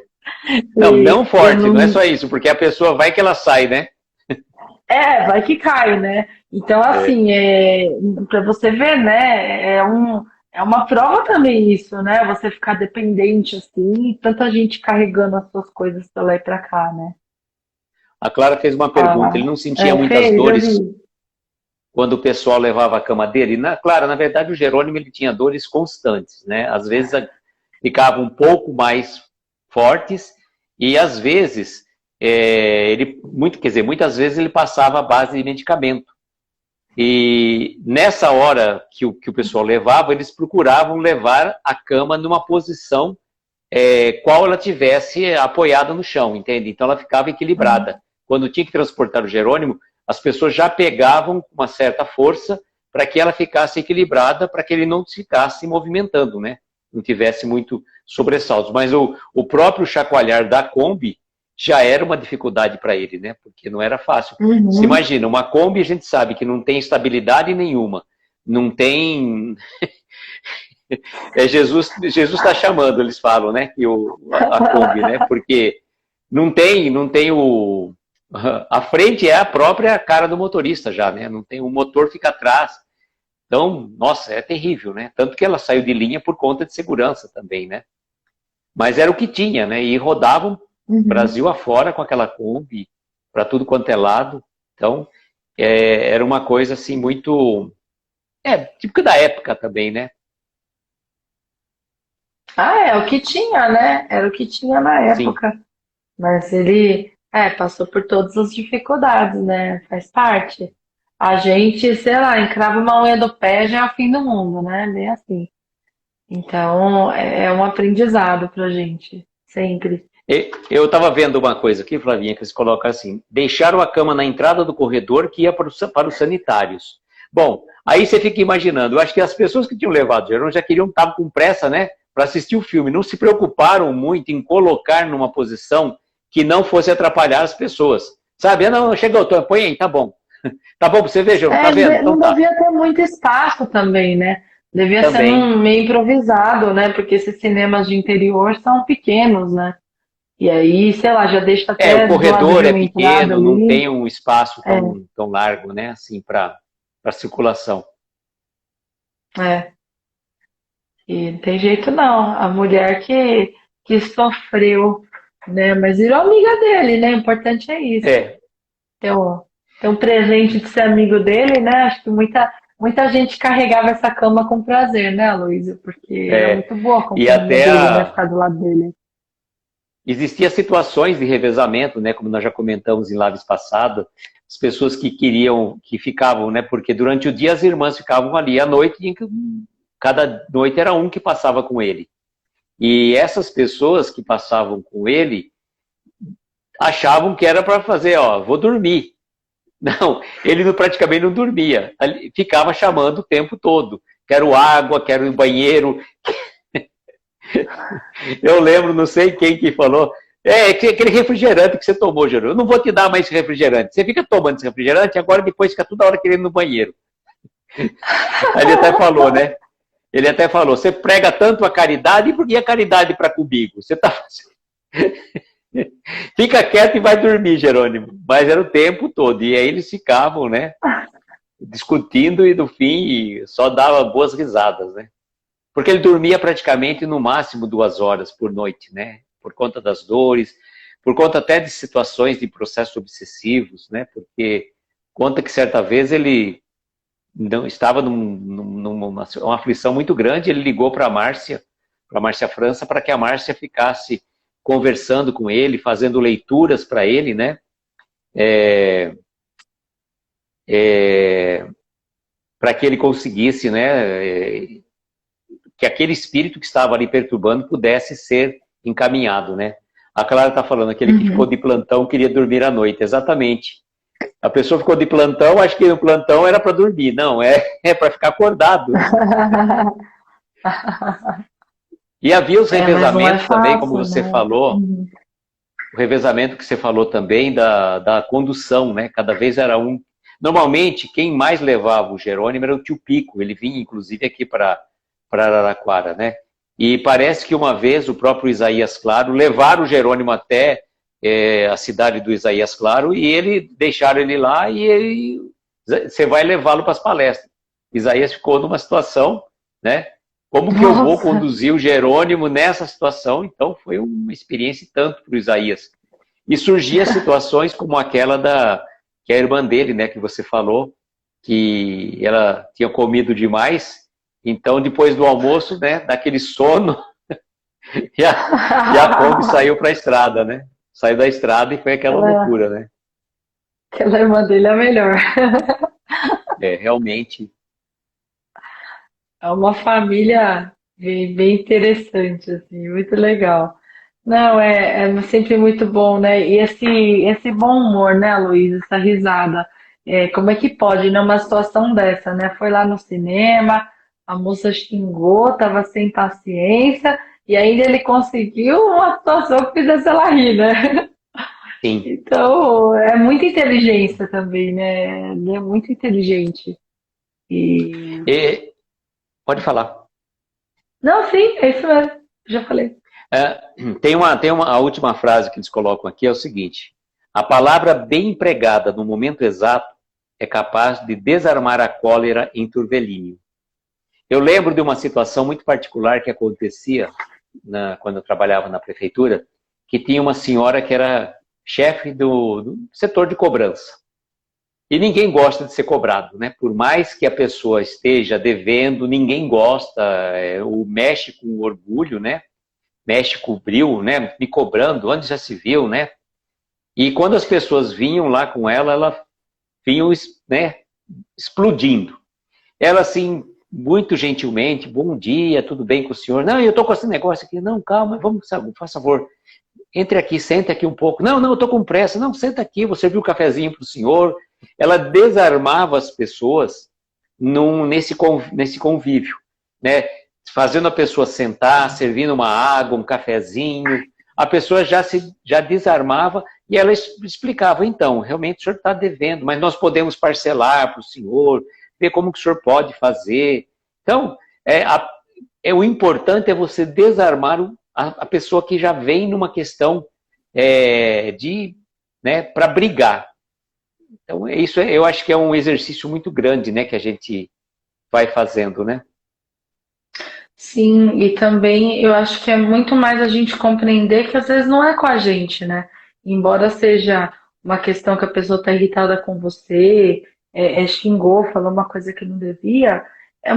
Não,
E
não
eu
forte, não é
não.
só isso, porque a pessoa vai que ela sai, né?
Vai que cai, né? Então,
É,
assim, para você ver, né? É uma prova também isso, né? Você ficar dependente, assim, e tanta gente carregando as suas coisas pra lá e pra cá, né?
a Clara fez uma pergunta, ele
Ah,
não sentia muitas
fez, eu
dores
vi.
quando o pessoal levava a cama dele? Clara, na verdade o Jerônimo ele tinha dores constantes, né? Às vezes ficavam um pouco mais fortes e às vezes quer dizer, muitas vezes ele passava a base de medicamento. E nessa hora que o pessoal levava, eles procuravam levar a cama numa posição qual ela tivesse apoiada no chão, entende? Então ela ficava equilibrada. Quando tinha que transportar o Jerônimo, as pessoas já pegavam com uma certa força para que ela ficasse equilibrada, para que ele não ficasse movimentando, né? Não tivesse muito sobressaltos. Mas o próprio chacoalhar da Kombi já era uma dificuldade para ele, né? Porque não era fácil. Se
Uhum.
imagina, uma Kombi a gente sabe que não tem estabilidade nenhuma, não tem Jesus está chamando, eles falam, né? Que a Kombi, né? Porque não tem a frente é a própria cara do motorista já, né? Não tem o motor fica atrás. Então, nossa, é terrível, né? Tanto que ela saiu de linha por conta de segurança também, né? Mas era o que tinha, né? E rodavam
Uhum.
Brasil afora com aquela Kombi para tudo quanto é lado. Então, era uma coisa assim muito típica da época também, né?
É o que tinha, né? Era o que tinha na
Sim.
época. Mas ele, passou por todas as dificuldades, né? Faz parte. A gente, sei lá, encrava uma unha do pé já é o fim do mundo, né? Bem assim. Então, é um aprendizado pra gente, sempre.
Eu estava vendo uma coisa aqui, Flavinha, que eles colocam assim: deixaram a cama na entrada do corredor que ia para os sanitários. Bom, aí você fica imaginando, eu acho que as pessoas que tinham levado o Jerônimo já queriam estar com pressa, né, para assistir o filme, não se preocuparam muito em colocar numa posição que não fosse atrapalhar as pessoas. Sabe? Não, chegou, põe aí, tá bom. Tá bom, você veja, tá vendo? Então
Não
tá.
devia ter muito espaço também, né? Devia ser
Também.
num meio improvisado, né? Porque esses cinemas de interior são pequenos, né? E aí, sei lá, já deixa
O
até do lado
corredor
de
é
uma entrada
pequeno, não
ali.
tem um espaço
É,
tão largo, né, assim, para circulação.
é. E não tem jeito não. A mulher que sofreu, né? Mas virou amiga dele, né? O importante é isso.
É,
Ter um presente de ser amigo dele, né? Acho que muita gente carregava essa cama com prazer, né, Luísa? Porque era
É,
muito boa a
e
companhia
até
dele, né? Ficar do lado dele.
existia situações de revezamento, né, como nós já comentamos em lives passadas, as pessoas que queriam, que ficavam, né, porque durante o dia as irmãs ficavam ali, à noite, cada noite era um que passava com ele. E essas pessoas que passavam com ele achavam que era para fazer, ó, vou dormir. Não, ele praticamente não dormia, ficava chamando o tempo todo. Quero água, quero ir no banheiro. Eu lembro, não sei quem que falou, aquele refrigerante que você tomou, Jerônimo, eu não vou te dar mais esse refrigerante. Você fica tomando esse refrigerante, agora depois fica toda hora querendo ir no banheiro. Aí ele até falou, né? Ele até falou, você prega tanto a caridade, por que a caridade para comigo? Você tá fica quieto e vai dormir, Jerônimo. Mas era o tempo todo. E aí eles ficavam, né? Discutindo e no fim só dava boas risadas, né? Porque ele dormia praticamente no máximo 2 horas por noite, né? Por conta das dores, por conta até de situações de processos obsessivos, né? Porque conta que certa vez ele não estava numa uma aflição muito grande, ele ligou para a Márcia França, para que a Márcia ficasse conversando com ele, fazendo leituras para ele, né? Para que ele conseguisse, né? Que aquele espírito que estava ali perturbando pudesse ser encaminhado, né? A Clara está falando, aquele que ficou
Uhum.
de plantão queria dormir à noite, exatamente. A pessoa ficou de plantão, acho que o plantão era para dormir, não, é para ficar acordado. E havia os
Mas não é
revezamentos também, como
fácil,
você
né?
falou,
Uhum.
o revezamento que você falou também da condução, né? Cada vez era um. Normalmente, quem mais levava o Jerônimo era o tio Pico, ele vinha inclusive aqui para Araraquara, né? E parece que uma vez o próprio Isaías Claro levaram o Jerônimo até a cidade do Isaías Claro e deixaram ele lá e você vai levá-lo para as palestras. Isaías ficou numa situação, né? Como que eu vou
Nossa,
conduzir o Jerônimo nessa situação? Então foi uma experiência tanto para o Isaías. E surgiam situações como aquela que a irmã dele, né, que você falou, que ela tinha comido demais, então depois do almoço, né, daquele sono, e a Kombi saiu para a estrada, né? Saiu da estrada e foi aquela
aquela,
loucura, né?
aquela irmã dele é a melhor.
Realmente.
É uma família bem interessante, assim, muito legal. Não, é sempre muito bom, né? E esse bom humor, né, Luiz? Essa risada. Como é que pode, numa situação dessa, né? Foi lá no cinema, a moça xingou, tava sem paciência, e ainda ele conseguiu uma situação que fizesse ela rir, né?
Sim.
Então, é muita inteligência também, né? Ele é muito inteligente. E...
E, pode falar.
Não, sim, é isso mesmo. Já falei.
A última frase que eles colocam aqui é o seguinte: a palavra bem empregada no momento exato é capaz de desarmar a cólera em turvelínio. Eu lembro de uma situação muito particular que acontecia quando eu trabalhava na prefeitura, que tinha uma senhora que era chefe do setor de cobrança. E ninguém gosta de ser cobrado, né? Por mais que a pessoa esteja devendo, ninguém gosta, mexe com o orgulho, né? Mexe com o bril, né? Me cobrando, onde já se viu, né? E quando as pessoas vinham lá com ela vinham, né, explodindo. Ela, assim, muito gentilmente, bom dia, tudo bem com o senhor? Não, eu tô com esse negócio aqui. Não, calma, vamos, faz favor. Entre aqui, senta aqui um pouco. Não, eu tô com pressa. Não, senta aqui, vou servir um cafezinho para o senhor. Ela desarmava as pessoas nesse convívio, né? Fazendo a pessoa sentar, servindo uma água, um cafezinho. A pessoa já desarmava e ela explicava, então, realmente o senhor está devendo, mas nós podemos parcelar para o senhor, ver como que o senhor pode fazer. Então, o importante é você desarmar a pessoa que já vem numa questão né, para brigar. Então, isso eu acho que é um exercício muito grande, né, que a gente vai fazendo, né?
Sim, e também eu acho que é muito mais a gente compreender que às vezes não é com a gente, né? Embora seja uma questão que a pessoa está irritada com você, xingou, falou uma coisa que não devia,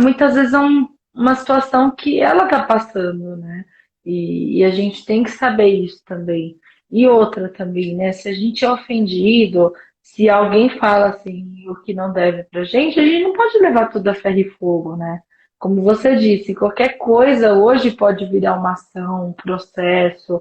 muitas vezes uma situação que ela está passando, né? E a gente tem que saber isso também. E outra também, né? Se a gente é ofendido, se alguém fala assim o que não deve pra gente, a gente não pode levar tudo a ferro e fogo, né? Como você disse, qualquer coisa hoje pode virar uma ação, um processo,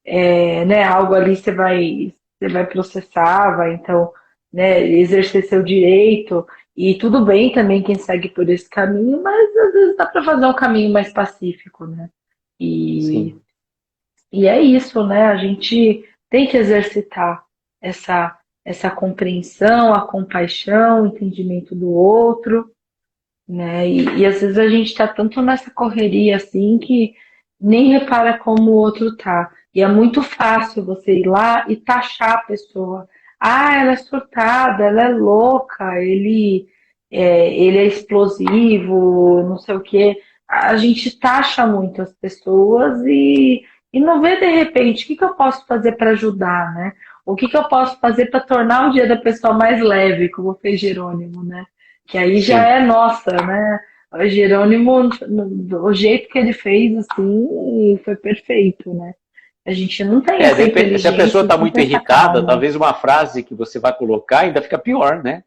né, algo ali você vai processar, vai então, né, exercer seu direito, e tudo bem também quem segue por esse caminho, mas às vezes dá para fazer um caminho mais pacífico, né? E,
Sim.
e é isso, né? A gente tem que exercitar essa, essa compreensão, a compaixão, o entendimento do outro, né? E às vezes a gente tá tanto nessa correria assim que nem repara como o outro tá. E é muito fácil você ir lá e taxar a pessoa. Ah, ela é surtada, ela é louca, ele é explosivo, não sei o quê. A gente taxa muito as pessoas e não vê de repente o que que eu posso fazer para ajudar, né? O que que eu posso fazer para tornar o dia da pessoa mais leve, como fez Jerônimo, né? Que aí já
Sim.
é nossa, né? O Jerônimo, o jeito que ele fez, assim, foi perfeito, né? A gente não tem essa
Se a pessoa
inteligência,
está
não
muito
tem essa
irritada,
calma.
talvez uma frase que você vai colocar ainda fica pior, né?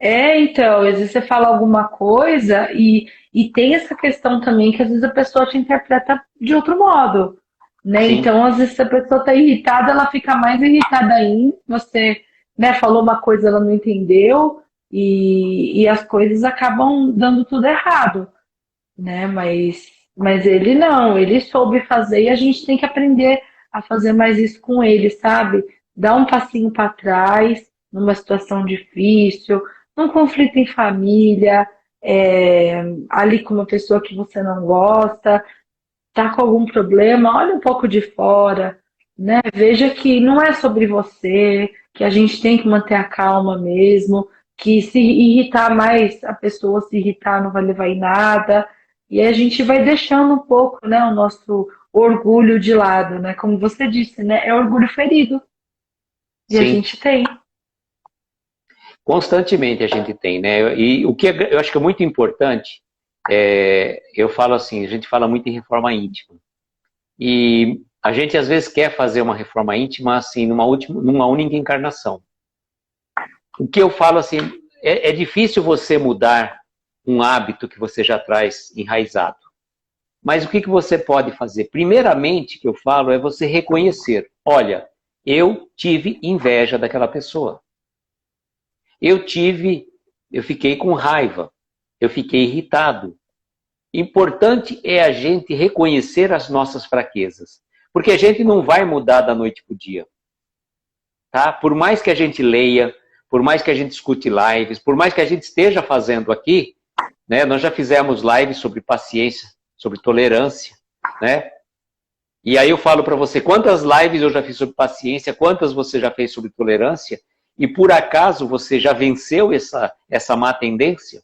Então, às vezes você fala alguma coisa e tem essa questão também que às vezes a pessoa te interpreta de outro modo, né?
Sim.
Então, às vezes se a pessoa está irritada, ela fica mais irritada ainda. Você, né, falou uma coisa, ela não entendeu e as coisas acabam dando tudo errado, né? Mas ele não, ele soube fazer e a gente tem que aprender a fazer mais isso com ele, sabe? Dar um passinho para trás numa situação difícil, num conflito em família, ali com uma pessoa que você não gosta. tá com algum problema, olha um pouco de fora, né? Veja que não é sobre você, que a gente tem que manter a calma mesmo, que se irritar mais, a pessoa se irritar não vai levar em nada. E aí a gente vai deixando um pouco, né, o nosso orgulho de lado, né? Como você disse, né? É orgulho ferido. E a
Sim,
gente tem.
constantemente a gente tem, né? E o que eu acho que é muito importante, eu falo assim, a gente fala muito em reforma íntima. E a gente às vezes quer fazer uma reforma íntima assim, numa única encarnação. O que eu falo assim, é difícil você mudar um hábito que você já traz enraizado. Mas o que você pode fazer? Primeiramente, que eu falo, é você reconhecer. Olha, eu tive inveja daquela pessoa. Eu fiquei com raiva. Eu fiquei irritado. Importante é a gente reconhecer as nossas fraquezas. Porque a gente não vai mudar da noite para o dia. Tá? Por mais que a gente leia, por mais que a gente escute lives, por mais que a gente esteja fazendo aqui, né? Nós já fizemos lives sobre paciência, sobre tolerância, né? E aí eu falo para você, quantas lives eu já fiz sobre paciência, quantas você já fez sobre tolerância, e por acaso você já venceu essa má tendência,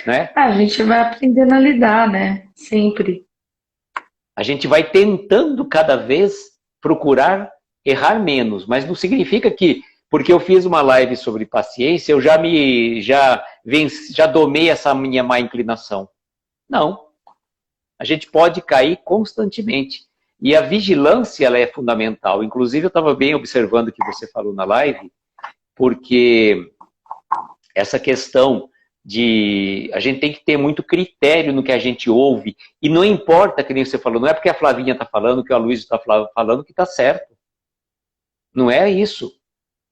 né?
Ah, a gente vai aprendendo a lidar, né? Sempre.
A gente vai tentando cada vez procurar errar menos, mas não significa que porque eu fiz uma live sobre paciência, eu já domei essa minha má inclinação. Não. A gente pode cair constantemente. E a vigilância ela é fundamental. Inclusive, eu estava bem observando o que você falou na live, porque essa questão de a gente tem que ter muito critério no que a gente ouve. E não importa, que nem você falou, não é porque a Flavinha está falando, que a Luísa está falando que está certo. Não é isso.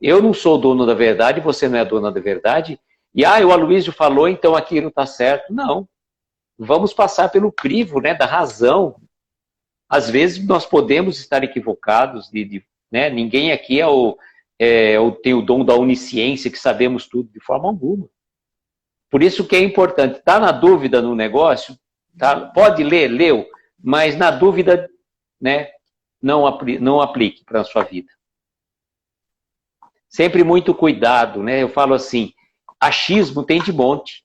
Eu não sou dono da verdade, você não é dona da verdade. E o Aloysio falou, então aquilo está certo. Não. Vamos passar pelo crivo, né, da razão. Às vezes nós podemos estar equivocados, né? Ninguém aqui tem o dom da onisciência, que sabemos tudo, de forma alguma. Por isso que é importante, está na dúvida no negócio, tá? Pode ler, leu, mas na dúvida, né, não aplique para a sua vida. Sempre muito cuidado, né? Eu falo assim, achismo tem de monte.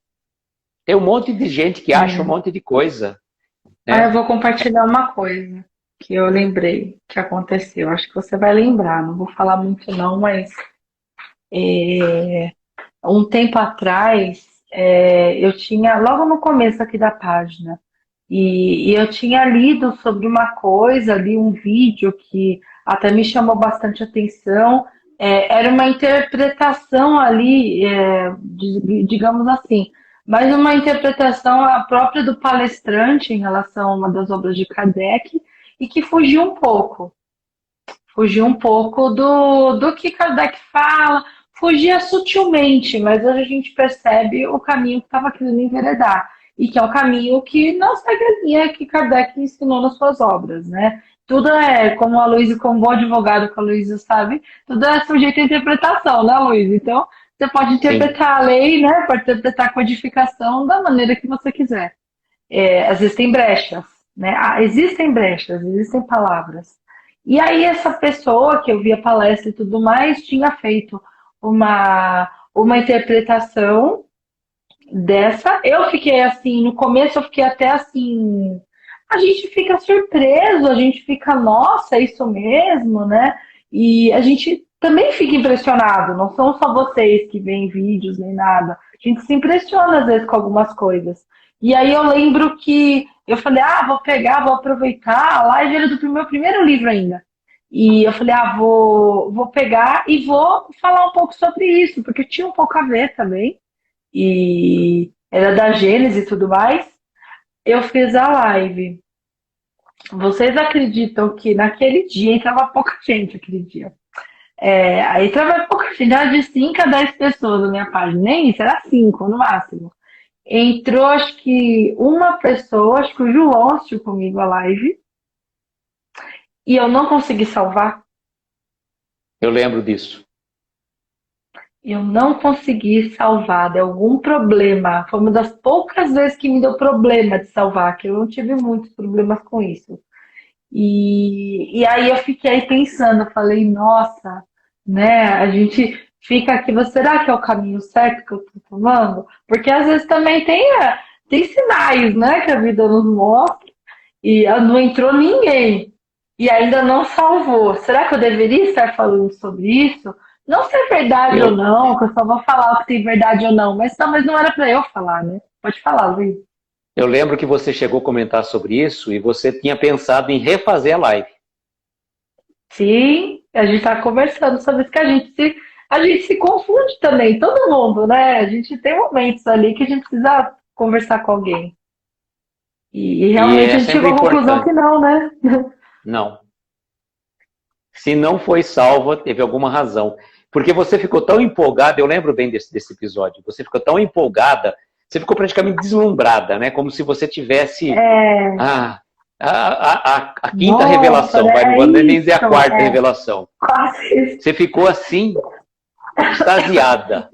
Tem um monte de gente que acha um monte de coisa,
Eu
né?
vou compartilhar uma coisa que eu lembrei que aconteceu. Acho que você vai lembrar. Não vou falar muito não, mas um tempo atrás eu tinha, logo no começo aqui da página, e eu tinha lido sobre uma coisa, li um vídeo que até me chamou bastante atenção. Era uma interpretação ali, digamos assim, mas uma interpretação própria do palestrante em relação a uma das obras de Kardec e que fugia um pouco do que Kardec fala, fugia sutilmente, mas hoje a gente percebe o caminho que estava querendo enveredar, e que é o caminho que não segue a linha que Kardec ensinou nas suas obras, né? Tudo é, como a Luísa, como bom advogado que a Luísa sabe, tudo é sujeito à interpretação, né, Luísa? Então, você pode
Sim,
interpretar a lei, né? Pode interpretar a codificação da maneira que você quiser. Existem brechas, né? Existem brechas, existem palavras. E aí essa pessoa que eu via palestra e tudo mais tinha feito uma interpretação dessa. Eu fiquei assim, no começo eu fiquei até assim, a gente fica surpreso, a gente fica, nossa, é isso mesmo, né? E a gente também fica impressionado, não são só vocês que veem vídeos nem nada. A gente se impressiona às vezes com algumas coisas. E aí eu lembro que eu falei, vou pegar, vou aproveitar, a live era do meu primeiro livro ainda. E eu falei, vou pegar e vou falar um pouco sobre isso, porque tinha um pouco a ver também. E era da Gênesis e tudo mais. Eu fiz a live. Vocês acreditam que naquele dia entrava pouca gente aquele dia? Aí entrava pouca gente, era de 5 a 10 pessoas na minha página. Nem isso, era 5 no máximo. Entrou, acho que uma pessoa, acho que o João assistiu comigo a live, e eu não consegui salvar.
eu lembro disso.
Eu não consegui salvar, deu algum problema. Foi uma das poucas vezes que me deu problema de salvar, que eu não tive muitos problemas com isso. E aí eu fiquei pensando, eu falei, nossa, né? A gente fica aqui, mas será que é o caminho certo que eu tô tomando? Porque às vezes também tem sinais, né, que a vida nos mostra, e não entrou ninguém, e ainda não salvou. Será que eu deveria estar falando sobre isso? Não se é verdade ou
Eu,
não, que eu só vou falar o que tem verdade ou não, mas não era para eu falar, né? Pode falar, Luiz.
eu lembro que você chegou a comentar sobre isso e você tinha pensado em refazer a live.
Sim, a gente está conversando sobre isso que a gente se confunde também, todo mundo, né? A gente tem momentos ali que a gente precisa conversar com alguém. E
E
realmente
é
a gente
sempre
chegou à conclusão
importante.
que não, né?
Não. Se não foi salva, teve alguma razão. Porque você ficou tão empolgada, eu lembro bem desse episódio, você ficou tão empolgada, você ficou praticamente deslumbrada, né? Como se você tivesse
É,
ah, a quinta
nossa,
revelação,
né?
vai, não
É
vou nem dizer a
isso,
quarta revelação.
quase isso.
Você ficou assim, extasiada.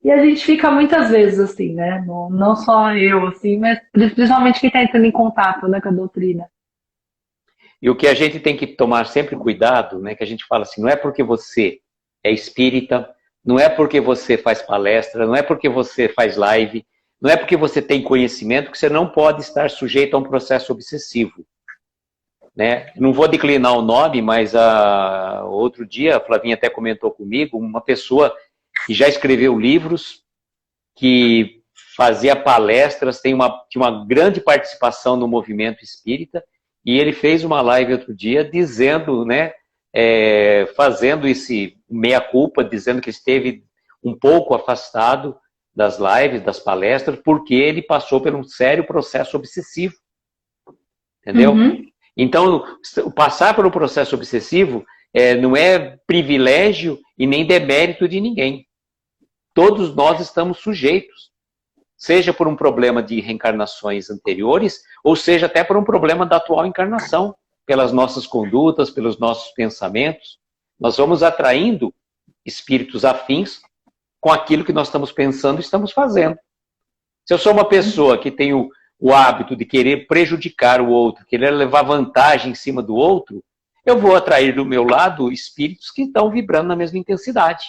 E a gente fica muitas vezes assim, né? Não, não só eu, assim, mas principalmente quem está entrando em contato, né, com a doutrina.
E o que a gente tem que tomar sempre cuidado, né? Que a gente fala assim, não é porque você é espírita, não é porque você faz palestra, não é porque você faz live, não é porque você tem conhecimento que você não pode estar sujeito a um processo obsessivo, né? Não vou declinar o nome, mas outro dia a Flavinha até comentou comigo, uma pessoa que já escreveu livros, que fazia palestras, tinha uma grande participação no movimento espírita, e ele fez uma live outro dia dizendo, né, fazendo esse meia-culpa, dizendo que esteve um pouco afastado das lives, das palestras, porque ele passou por um sério processo obsessivo, entendeu?
Uhum,
Então, passar por um processo obsessivo não é privilégio e nem demérito de ninguém. Todos nós estamos sujeitos, seja por um problema de reencarnações anteriores, ou seja até por um problema da atual encarnação, pelas nossas condutas, pelos nossos pensamentos. Nós vamos atraindo espíritos afins com aquilo que nós estamos pensando e estamos fazendo. Se eu sou uma pessoa que tem o hábito de querer prejudicar o outro, querer levar vantagem em cima do outro, eu vou atrair do meu lado espíritos que estão vibrando na mesma intensidade.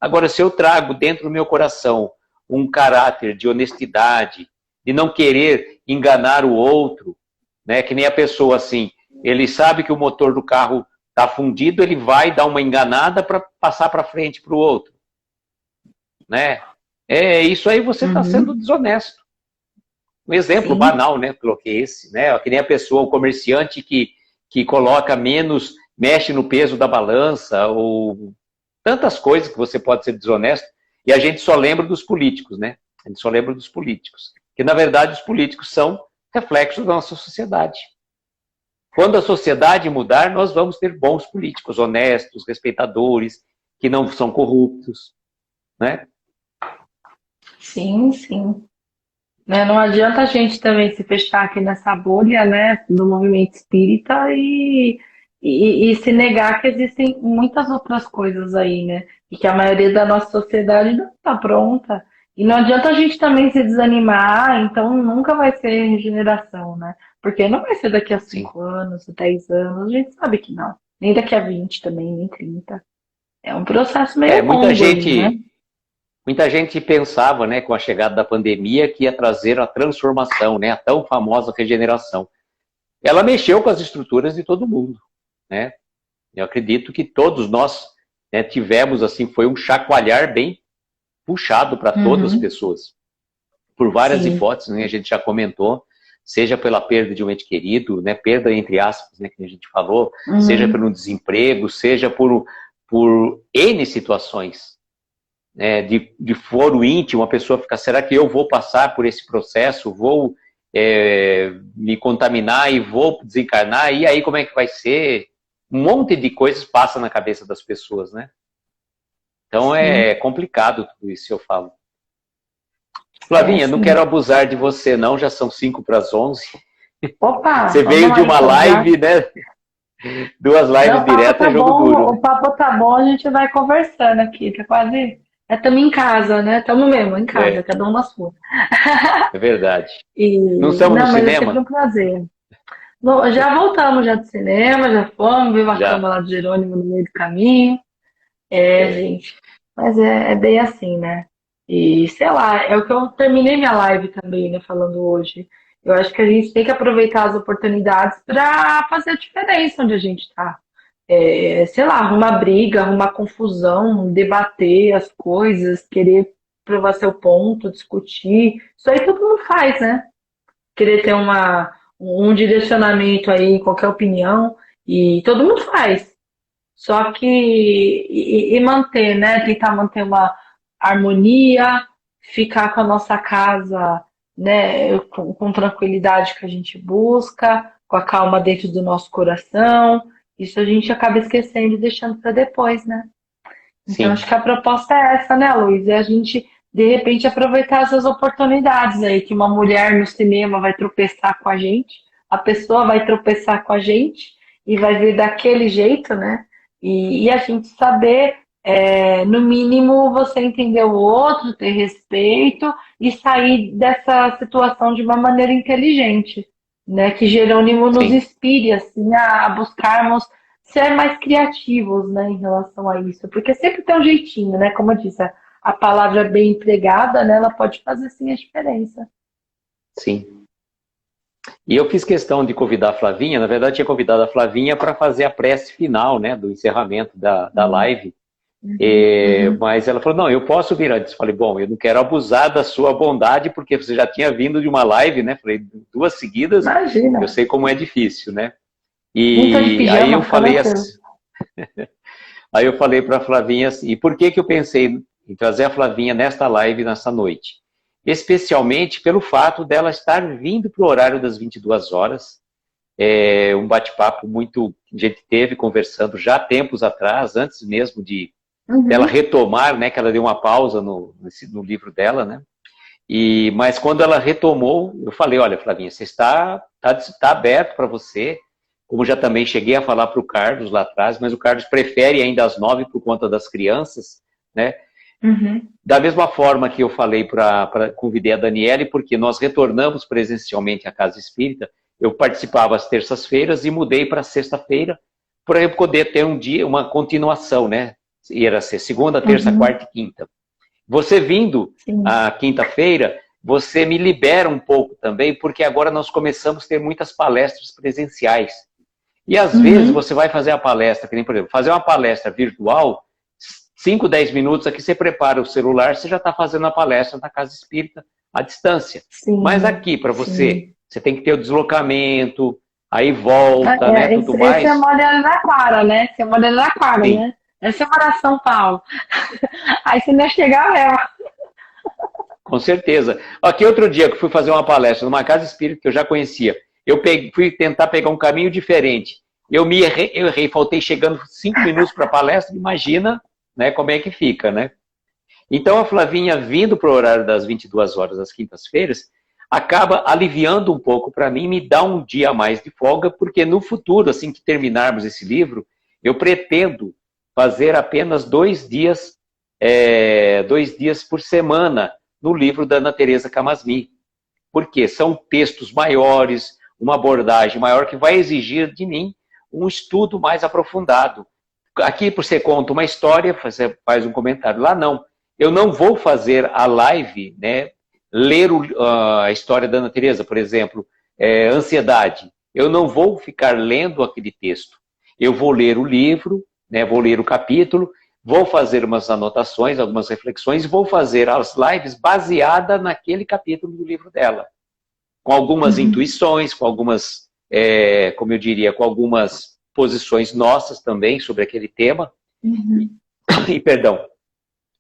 Agora, se eu trago dentro do meu coração um caráter de honestidade, de não querer enganar o outro, né? Que nem a pessoa assim, ele sabe que o motor do carro está fundido, ele vai dar uma enganada para passar para frente para o outro, né? Isso aí você está sendo
uhum,
desonesto. Um exemplo
sim.
banal, né? Coloquei esse, né? Que nem a pessoa, o comerciante que coloca menos, mexe no peso da balança, ou tantas coisas que você pode ser desonesto, e a gente só lembra dos políticos, né? A gente só lembra dos políticos. Que, na verdade, os políticos são reflexos da nossa sociedade. Quando a sociedade mudar, nós vamos ter bons políticos, honestos, respeitadores, que não são corruptos, né?
Sim, sim. Né, não adianta a gente também se fechar aqui nessa bolha, né, do movimento espírita e se negar que existem muitas outras coisas aí, né? E que a maioria da nossa sociedade não está pronta. E não adianta a gente também se desanimar, então nunca vai ser regeneração, né? Porque não vai ser daqui a
Sim.
5 anos, 10 anos, a gente sabe que não. Nem daqui a 20 também, nem 30. É um processo
É,
meio longo aí, né?
muita gente pensava, né, com a chegada da pandemia, que ia trazer a transformação, né, a tão famosa regeneração. Ela mexeu com as estruturas de todo mundo, né? Eu acredito que todos nós, né, tivemos, assim, foi um chacoalhar bem puxado para todas as
Uhum,
pessoas, por várias
sim.
hipóteses, né, a gente já comentou, seja pela perda de um ente querido, né, perda entre aspas, né, que a gente falou, seja
Uhum,
pelo desemprego, seja por N situações, né, de foro íntimo, a pessoa fica, será que eu vou passar por esse processo, vou me contaminar e vou desencarnar, e aí como é que vai ser? Um monte de coisas passa na cabeça das pessoas, né? Então é
sim.
complicado tudo isso, eu falo.
É,
Flavinha, não quero
sim.
abusar de você não, já são 5 para as 11.
Opa,
Você
vamos
veio de
lá
uma
então já.
live, né? 2
Não,
lives direto é jogo duro,
o
né?
papo tá bom, a gente vai conversando aqui. Tá quase. Estamos em casa, né? Estamos mesmo em casa,
É,
cada um na sua.
é verdade.
E,
Não estamos no
não, mas é sempre
cinema?
um prazer. Bom, já voltamos já do cinema, já fomos, viu a cama
Já.
lá do Jerônimo no meio do caminho. É,
É,
gente. Mas é bem assim, né? E sei lá, é o que eu terminei minha live também, né, falando hoje. Eu acho que a gente tem que aproveitar as oportunidades para fazer a diferença onde a gente está. É, sei lá, arrumar briga, arrumar confusão, debater as coisas, querer provar seu ponto, discutir. Isso aí todo mundo faz, né? Querer ter um direcionamento aí em qualquer opinião, e todo mundo faz. Só que e manter, né? Tentar manter uma harmonia, ficar com a nossa casa, né? Com tranquilidade que a gente busca, com a calma dentro do nosso coração. Isso a gente acaba esquecendo e deixando para depois, né? Então acho
sim,
que a proposta é essa, né, Luiz? É a gente de repente aproveitar essas oportunidades aí que uma mulher no cinema vai tropeçar com a gente, a pessoa vai tropeçar com a gente e vai vir daquele jeito, né? E a gente saber, no mínimo, você entender o outro, ter respeito e sair dessa situação de uma maneira inteligente, né? Que Jerônimo nos
sim.
inspire assim a buscarmos ser mais criativos, né, em relação a isso, porque sempre tem um jeitinho, né? Como eu disse, a palavra bem empregada, né, ela pode fazer sim a diferença.
Sim. E eu fiz questão de convidar a Flavinha, na verdade tinha convidado a Flavinha para fazer a prece final, né, do encerramento da live.
Uhum, uhum.
Mas ela falou, não, eu posso vir antes. Falei, bom, eu não quero abusar da sua bondade, porque você já tinha vindo de uma live, né? Falei, duas seguidas, eu
Imagina,
sei como é difícil, né?
nem tô de
E
pijama, fica tranquilo.
aí eu falei para a Flavinha assim, e por que que eu pensei em trazer a Flavinha nesta live, nessa noite? Especialmente pelo fato dela estar vindo para o horário das 22 horas, um bate-papo muito que a gente teve conversando já tempos atrás, antes mesmo dela
Uhum,
retomar, né, que ela deu uma pausa no livro dela, né? Mas quando ela retomou, eu falei, olha, Flavinha, você está aberto para você, como já também cheguei a falar para o Carlos lá atrás, mas o Carlos prefere ainda às 9 por conta das crianças, né?
uhum,
Da mesma forma que eu falei convidei a Daniele, porque nós retornamos presencialmente à Casa Espírita, eu participava às terças-feiras e mudei para sexta-feira, para eu poder ter um dia, uma continuação, né? Ia ser segunda, terça,
uhum,
quarta e quinta. Você vindo
sim.
à quinta-feira, você me libera um pouco também, porque agora nós começamos a ter muitas palestras presenciais. E às vezes
Uhum,
você vai fazer a palestra, que nem, por exemplo, fazer uma palestra virtual, 5, 10 minutos aqui, você prepara o celular, você já está fazendo a palestra na Casa Espírita à distância. Mas
sim,
aqui, para você,
sim.
você tem que ter o deslocamento, aí volta, né, tudo
Esse é
mais.
Moreira da Quara, né? Esse é Moreira da Quara,
Sim,
né? Essa é Mora São Paulo. Aí você não ia chegar mesmo.
com certeza. Aqui outro dia que eu fui fazer uma palestra numa casa espírita que eu já conhecia, fui tentar pegar um caminho diferente. Eu errei, faltei chegando 5 minutos para a palestra, imagina, né, como é que fica, né? Então a Flavinha vindo para o horário das 22 horas às quintas-feiras, acaba aliviando um pouco para mim, me dá um dia a mais de folga, porque no futuro, assim que terminarmos esse livro, eu pretendo fazer apenas 2 dias, 2 dias por semana no livro da Ana Teresa Camasmi, porque são textos maiores, uma abordagem maior que vai exigir de mim um estudo mais aprofundado. Aqui, por ser conta uma história, você faz um comentário. Lá não. Eu não vou fazer a live, né, ler a história da Ana Teresa, por exemplo, ansiedade. Eu não vou ficar lendo aquele texto. Eu vou ler o livro, né, vou ler o capítulo, vou fazer umas anotações, algumas reflexões, e vou fazer as lives baseadas naquele capítulo do livro dela, com algumas
Uhum,
intuições, com algumas, como eu diria, com algumas posições nossas também sobre aquele tema.
uhum,
E perdão.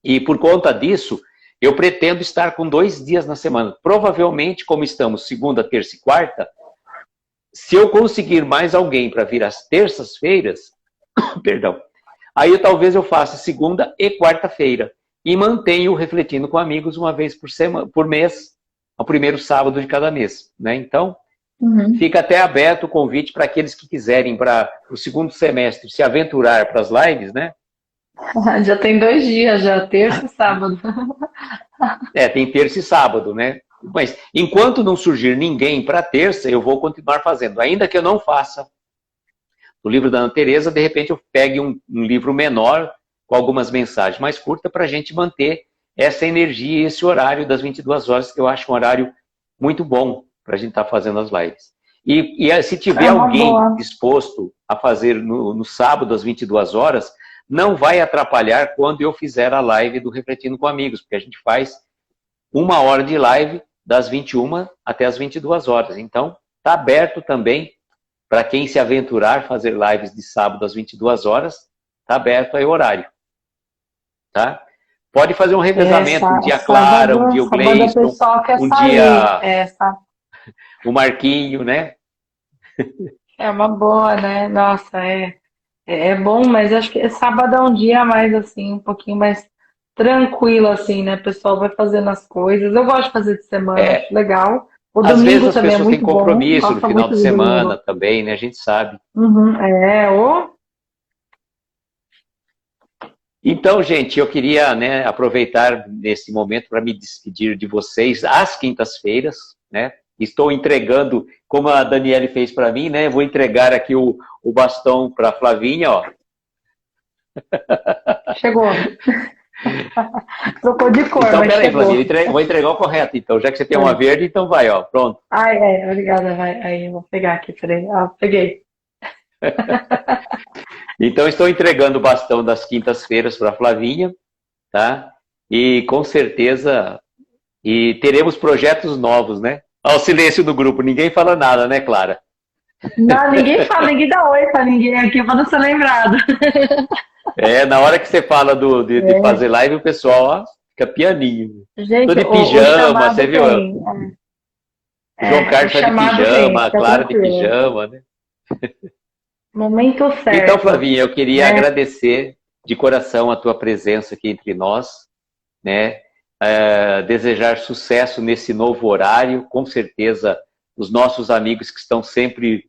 E por conta disso, eu pretendo estar com 2 dias na semana. Provavelmente, como estamos segunda, terça e quarta, se eu conseguir mais alguém para vir às terças-feiras, perdão, aí talvez eu faça segunda e quarta-feira e mantenho refletindo com amigos uma vez por semana, por mês, ao primeiro sábado de cada mês, né? Então,
uhum.
fica até aberto o convite para aqueles que quiserem para o segundo semestre se aventurar para as lives, né?
Já tem 2 dias, já, terça e sábado.
Tem terça e sábado, né? Mas enquanto não surgir ninguém para terça, eu vou continuar fazendo. Ainda que eu não faça o livro da Ana Teresa, de repente eu pegue um livro menor, com algumas mensagens mais curtas, para a gente manter essa energia e esse horário das 22 horas, que eu acho um horário muito bom para a gente estar fazendo as lives. E se tiver
É uma
alguém
boa.
disposto a fazer no sábado às 22 horas, não vai atrapalhar quando eu fizer a live do Refletindo com Amigos, porque a gente faz 1 hora de live das 21 até as 22 horas. Então, está aberto também para quem se aventurar a fazer lives de sábado às 22 horas, está aberto aí o horário, tá? Pode fazer um revezamento, um dia Clara, um dia o
Sábado o
Gleison,
pessoal quer
um
sair.
dia o Marquinho, né?
É uma boa, né? Nossa, é bom, mas acho que sábado é um dia mais assim, um pouquinho mais tranquilo, assim, né? O pessoal vai fazendo as coisas. Eu gosto de fazer de semana, acho
É,
legal. O
às vezes
domingo
as
também é
pessoas têm
muito bom.
compromisso no
Gosto
final
muito
de
de
semana
domingo.
também, né? A gente sabe.
Uhum,
Então, gente, eu queria, né, aproveitar nesse momento para me despedir de vocês às quintas-feiras, né? Estou entregando, como a Daniele fez para mim, né? Vou entregar aqui o bastão para a Flavinha, ó.
chegou. Trocou de cor,
Então,
mas
peraí,
chegou.
Flavinha, vou entregar o correto, então. Já que você tem uma
É.
verde, então vai, ó, pronto.
Ai, obrigada, vai. Aí, eu vou pegar aqui, peraí. Ah, peguei.
Então, estou entregando o bastão das quintas-feiras para a Flavinha, tá? E com certeza, e teremos projetos novos, né? Ao silêncio do grupo, ninguém fala nada, né, Clara?
Não, ninguém fala, ninguém dá oi pra ninguém aqui pra não ser lembrado.
Na hora que você fala de fazer live, o pessoal ó, fica pianinho. Tô
Gente,
de
o
pijama,
chamado
você viu?
vem.
O João
O
Carlos tá de
chamado vem,
pijama, a
fica
Clara de
tranquilo.
pijama, né?
Momento
Então,
certo,
Flavinha, eu queria
né?
agradecer de coração a tua presença aqui entre nós, né? Desejar sucesso nesse novo horário, com certeza os nossos amigos que estão sempre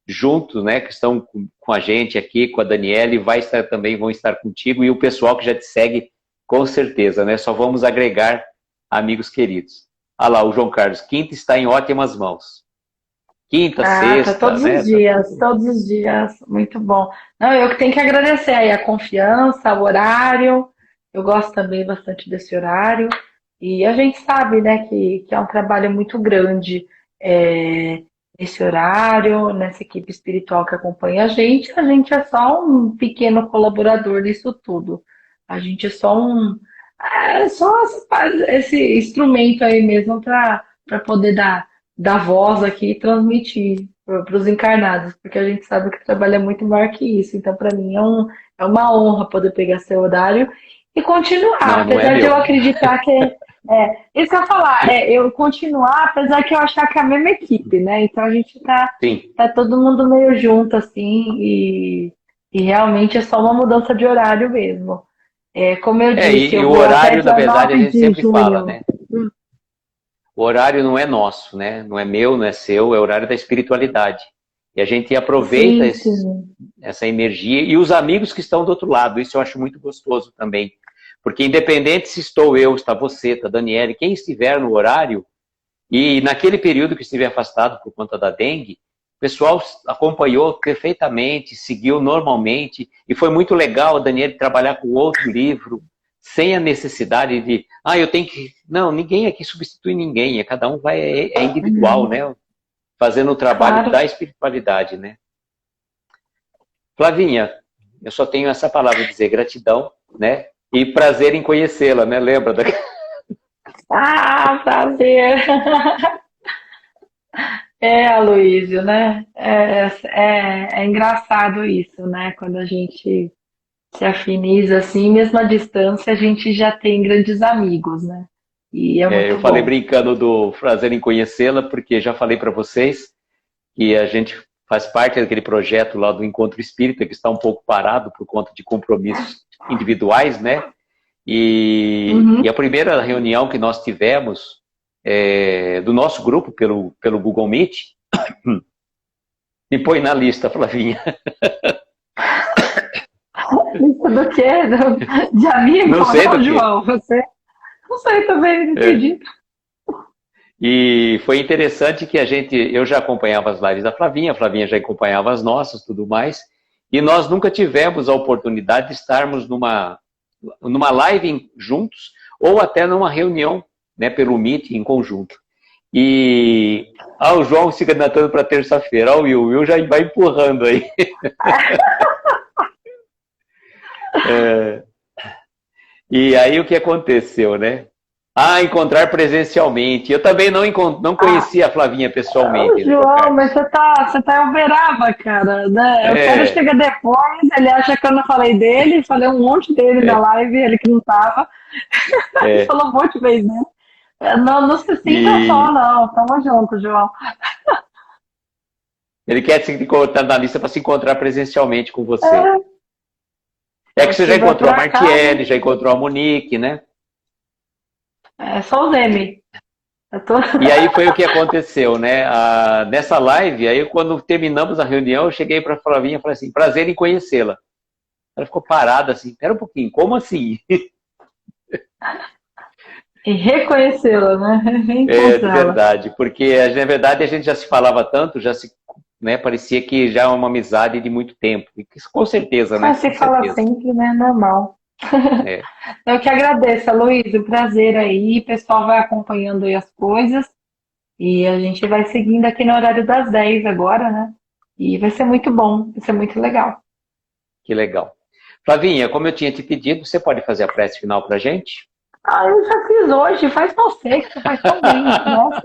juntos, né, que estão com a gente aqui, com a Daniele, vão estar contigo, e o pessoal que já te segue, com certeza, né, só vamos agregar amigos queridos. Ah lá, o João Carlos, quinta está em ótimas mãos. Quinta,
Ah, tá
sexta, né, tá tudo.
todos os dias, muito bom. Não, eu que tenho que agradecer aí a confiança, o horário. Eu gosto também bastante desse horário. E a gente sabe, né, que é um trabalho muito grande esse horário, nessa equipe espiritual que acompanha a gente. A gente é só um pequeno colaborador nisso tudo. A gente é só esse instrumento aí mesmo para poder dar voz aqui e transmitir para os encarnados, porque a gente sabe que o trabalho é muito maior que isso. Então, para mim, é uma honra poder pegar seu horário e continuar,
Não, não é
apesar de eu
meu.
acreditar que isso que eu ia falar, eu continuar, apesar que eu achar que é a mesma equipe, né? Então a gente
Sim.
tá todo mundo meio junto, assim, e realmente é só uma mudança de horário mesmo. Como eu disse,
E
eu
o
vou até
horário, na
dia
verdade, a
9
gente
de
sempre fala,
junho.
né? O horário não é nosso, né? Não é meu, não é seu, é o horário da espiritualidade. E a gente aproveita
Sim, sim.
essa energia e os amigos que estão do outro lado. Isso eu acho muito gostoso também. Porque independente se estou eu, está você, está a Daniele, quem estiver no horário, e naquele período que estiver afastado por conta da dengue, o pessoal acompanhou perfeitamente, seguiu normalmente, e foi muito legal a Daniele trabalhar com outro livro, sem a necessidade de, eu tenho que... Não, ninguém aqui substitui ninguém, cada um é individual,
Uhum.
né? Fazendo o trabalho
Claro.
da espiritualidade, né? Flavinha, eu só tenho essa palavra a dizer, gratidão, né? E prazer em conhecê-la, né? Lembra da...
Ah, prazer. Aloísio, né? É engraçado isso, né? Quando a gente se afiniza assim, mesmo à distância, a gente já tem grandes amigos, né? E é
Eu
muito
falei
bom.
brincando do prazer em conhecê-la, porque já falei para vocês que a gente faz parte daquele projeto lá do Encontro Espírita, que está um pouco parado por conta de compromissos individuais, né? E a
Uhum.
primeira reunião que nós tivemos do nosso grupo pelo Google Meet, me põe na lista, Flavinha.
Do quê? De amigo?
Não sei do
Não,
quê.
João, você? Não sei também, não entendi.
E foi interessante que eu já acompanhava as lives da Flavinha, a Flavinha já acompanhava as nossas, tudo mais, e nós nunca tivemos a oportunidade de estarmos numa live juntos, ou até numa reunião, né, pelo Meet em conjunto. E o João se candidatando para terça-feira, o Will já vai empurrando aí. E aí o que aconteceu, né? Encontrar presencialmente. Eu também não conhecia a Flavinha pessoalmente, né,
João, mas
Carlos?
você tá em Uberaba, cara, né? O cara
É,
chega depois, ele acha que eu não falei dele, falei um monte dele na
é,
live, ele que não tava, ele
é.
falou um monte de vezes, né? Não, não se sinta só,
E
não. Tamo junto, João.
ele quer se encontrar na lista para se encontrar presencialmente com você.
É,
É que
se
você já
tiver por
encontrou a Martiele,
acaso,
já encontrou a Monique, né?
é só o Zeme. Eu tô...
E aí foi o que aconteceu, né? Nessa live, aí quando terminamos a reunião, eu cheguei para a Flavinha e falei assim, prazer em conhecê-la. Ela ficou parada assim, pera um pouquinho, como assim?
E reconhecê-la, né?
É, de
Reencontrá-la.
verdade, porque na verdade a gente já se falava tanto, né, parecia que já é uma amizade de muito tempo. E com certeza, né?
Ah,
Com
se fala
certeza.
sempre, né? Normal.
É,
Eu que agradeço, Luiz, o prazer aí. O pessoal vai acompanhando aí as coisas. E a gente vai seguindo aqui no horário das 10 agora, né? E vai ser muito bom, vai ser muito legal.
que legal. Flavinha, como eu tinha te pedido, você pode fazer a prece final para a gente?
Ah, eu já fiz hoje, faz você, que você faz tão bem. Nossa,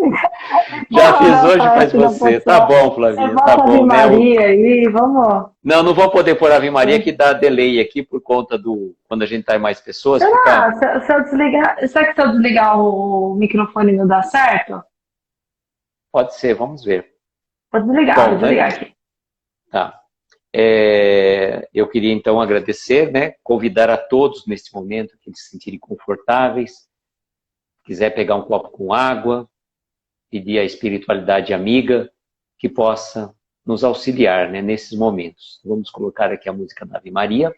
Já
porra,
fiz
da
hoje, faz
parte da
você. Tá
pessoa.
bom,
Você
Flavinha, tá
bota Ave
bom, né?
Maria aí, vamos.
Não, não vou poder pôr Ave Maria que dá delay aqui por conta do... Quando a gente tá em mais pessoas,
Será?
fica...
Se eu desligar, será que se eu desligar o microfone não dá certo?
Pode ser, vamos ver.
Vou
Bom, né?
desligar aqui.
Tá. Eu queria então agradecer, né? Convidar a todos neste momento que se sentirem confortáveis. Quiser pegar um copo com água, pedir à espiritualidade amiga que possa nos auxiliar, né, nesses momentos. Vamos colocar aqui a música da Ave Maria.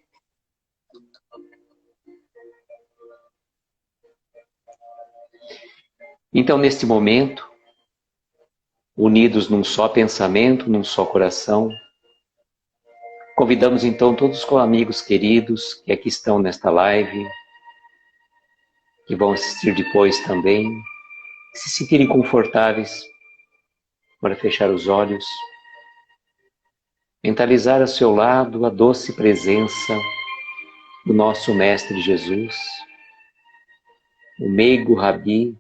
Então, neste momento, unidos num só pensamento, num só coração, convidamos então todos os amigos queridos que aqui estão nesta live, que vão assistir depois também, se sentirem confortáveis para fechar os olhos, mentalizar ao seu lado a doce presença do nosso Mestre Jesus, o meigo Rabi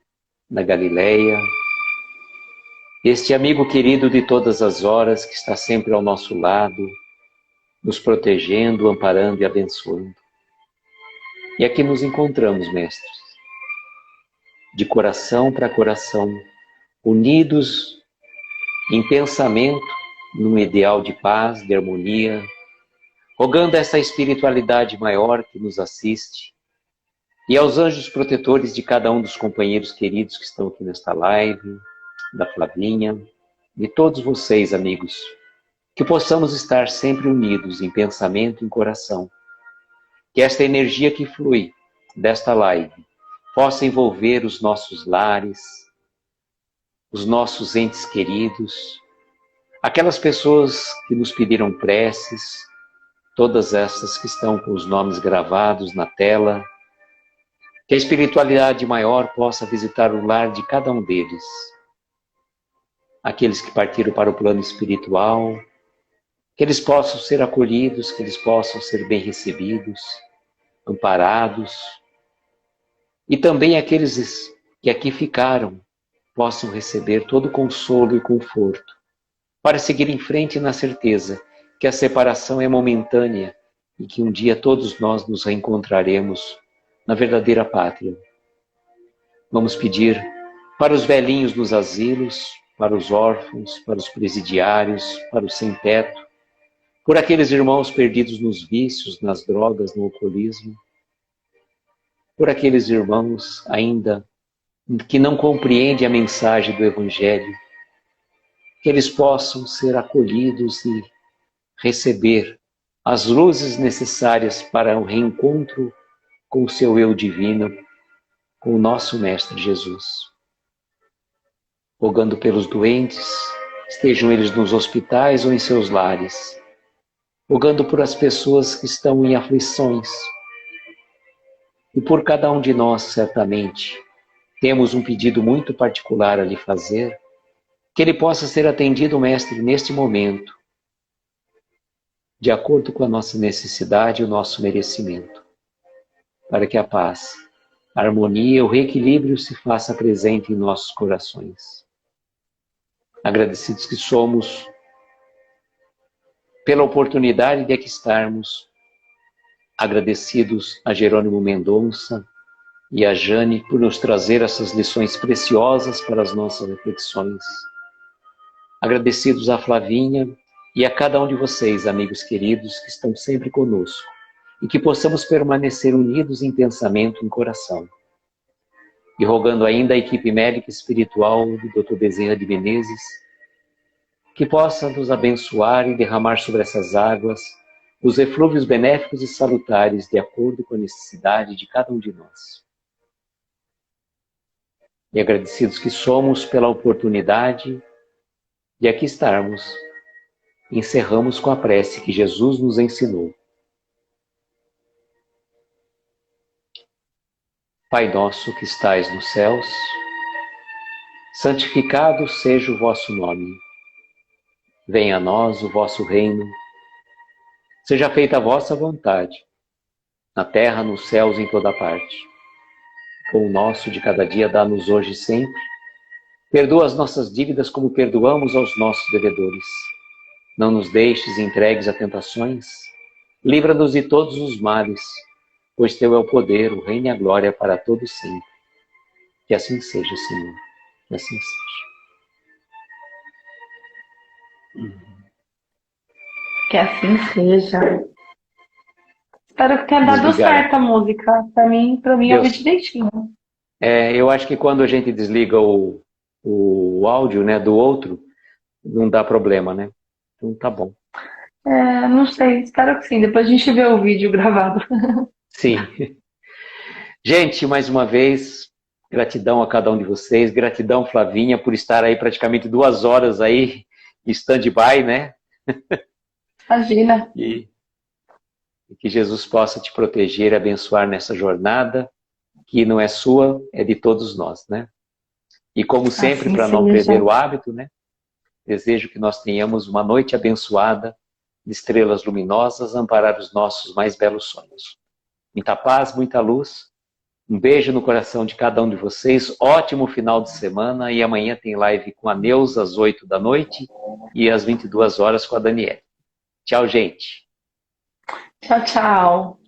da Galileia, este amigo querido de todas as horas que está sempre ao nosso lado, nos protegendo, amparando e abençoando. E aqui nos encontramos, mestres, de coração para coração, unidos em pensamento, num ideal de paz, de harmonia, rogando essa espiritualidade maior que nos assiste, e aos anjos protetores de cada um dos companheiros queridos que estão aqui nesta live, da Flavinha, de todos vocês, amigos, que possamos estar sempre unidos em pensamento e em coração, que esta energia que flui desta live possa envolver os nossos lares, os nossos entes queridos, aquelas pessoas que nos pediram preces, todas essas que estão com os nomes gravados na tela, que a espiritualidade maior possa visitar o lar de cada um deles, aqueles que partiram para o plano espiritual, que eles possam ser acolhidos, que eles possam ser bem recebidos, amparados, e também aqueles que aqui ficaram possam receber todo o consolo e conforto, para seguir em frente na certeza que a separação é momentânea e que um dia todos nós nos reencontraremos na verdadeira pátria. Vamos pedir para os velhinhos nos asilos, para os órfãos, para os presidiários, para os sem-teto, por aqueles irmãos perdidos nos vícios, nas drogas, no alcoolismo, por aqueles irmãos ainda que não compreendem a mensagem do Evangelho, que eles possam ser acolhidos e receber as luzes necessárias para o reencontro com o seu eu divino, com o nosso Mestre Jesus. Rogando pelos doentes, estejam eles nos hospitais ou em seus lares, rogando por as pessoas que estão em aflições, e por cada um de nós, certamente, temos um pedido muito particular a lhe fazer, que ele possa ser atendido, Mestre, neste momento, de acordo com a nossa necessidade e o nosso merecimento, para que a paz, a harmonia, o reequilíbrio se faça presente em nossos corações. Agradecidos que somos pela oportunidade de aqui estarmos, agradecidos a Jerônimo Mendonça e a Jane por nos trazer essas lições preciosas para as nossas reflexões. Agradecidos a Flavinha e a cada um de vocês, amigos queridos, que estão sempre conosco, e que possamos permanecer unidos em pensamento e em coração. E rogando ainda a equipe médica espiritual do Dr. Bezerra de Menezes, que possa nos abençoar e derramar sobre essas águas os eflúvios benéficos e salutares de acordo com a necessidade de cada um de nós. E agradecidos que somos pela oportunidade de aqui estarmos, encerramos com a prece que Jesus nos ensinou. Pai nosso que estais nos céus, santificado seja o vosso nome. Venha a nós o vosso reino. Seja feita a vossa vontade, na terra, nos céus e em toda parte. O pão nosso de cada dia dá-nos hoje e sempre. Perdoa as nossas dívidas como perdoamos aos nossos devedores. Não nos deixes entregues a tentações. Livra-nos de todos os males, pois teu é o poder, o reino e a glória para todos sempre. Que assim seja, Senhor. Que assim seja.
Que assim seja. Espero que tenha dado certo a música. Pra mim eu ouvi direitinho.
Eu acho que quando a gente desliga o áudio, né, do outro, não dá problema, né? Então tá bom.
Não sei, espero que sim. Depois a gente vê o vídeo gravado.
Sim. Gente, mais uma vez, gratidão a cada um de vocês. Gratidão, Flavinha, por estar aí praticamente 2 horas aí, em stand-by, né?
Imagina.
E que Jesus possa te proteger e abençoar nessa jornada, que não é sua, é de todos nós, né? E como sempre,
Assim
para não
seja.
perder o hábito, né? Desejo que nós tenhamos uma noite abençoada, de estrelas luminosas, amparar os nossos mais belos sonhos. Muita paz, muita luz. Um beijo no coração de cada um de vocês. Ótimo final de semana. E amanhã tem live com a Neuza às 8 da noite e às 22 horas com a Daniela. Tchau, gente.
Tchau, tchau.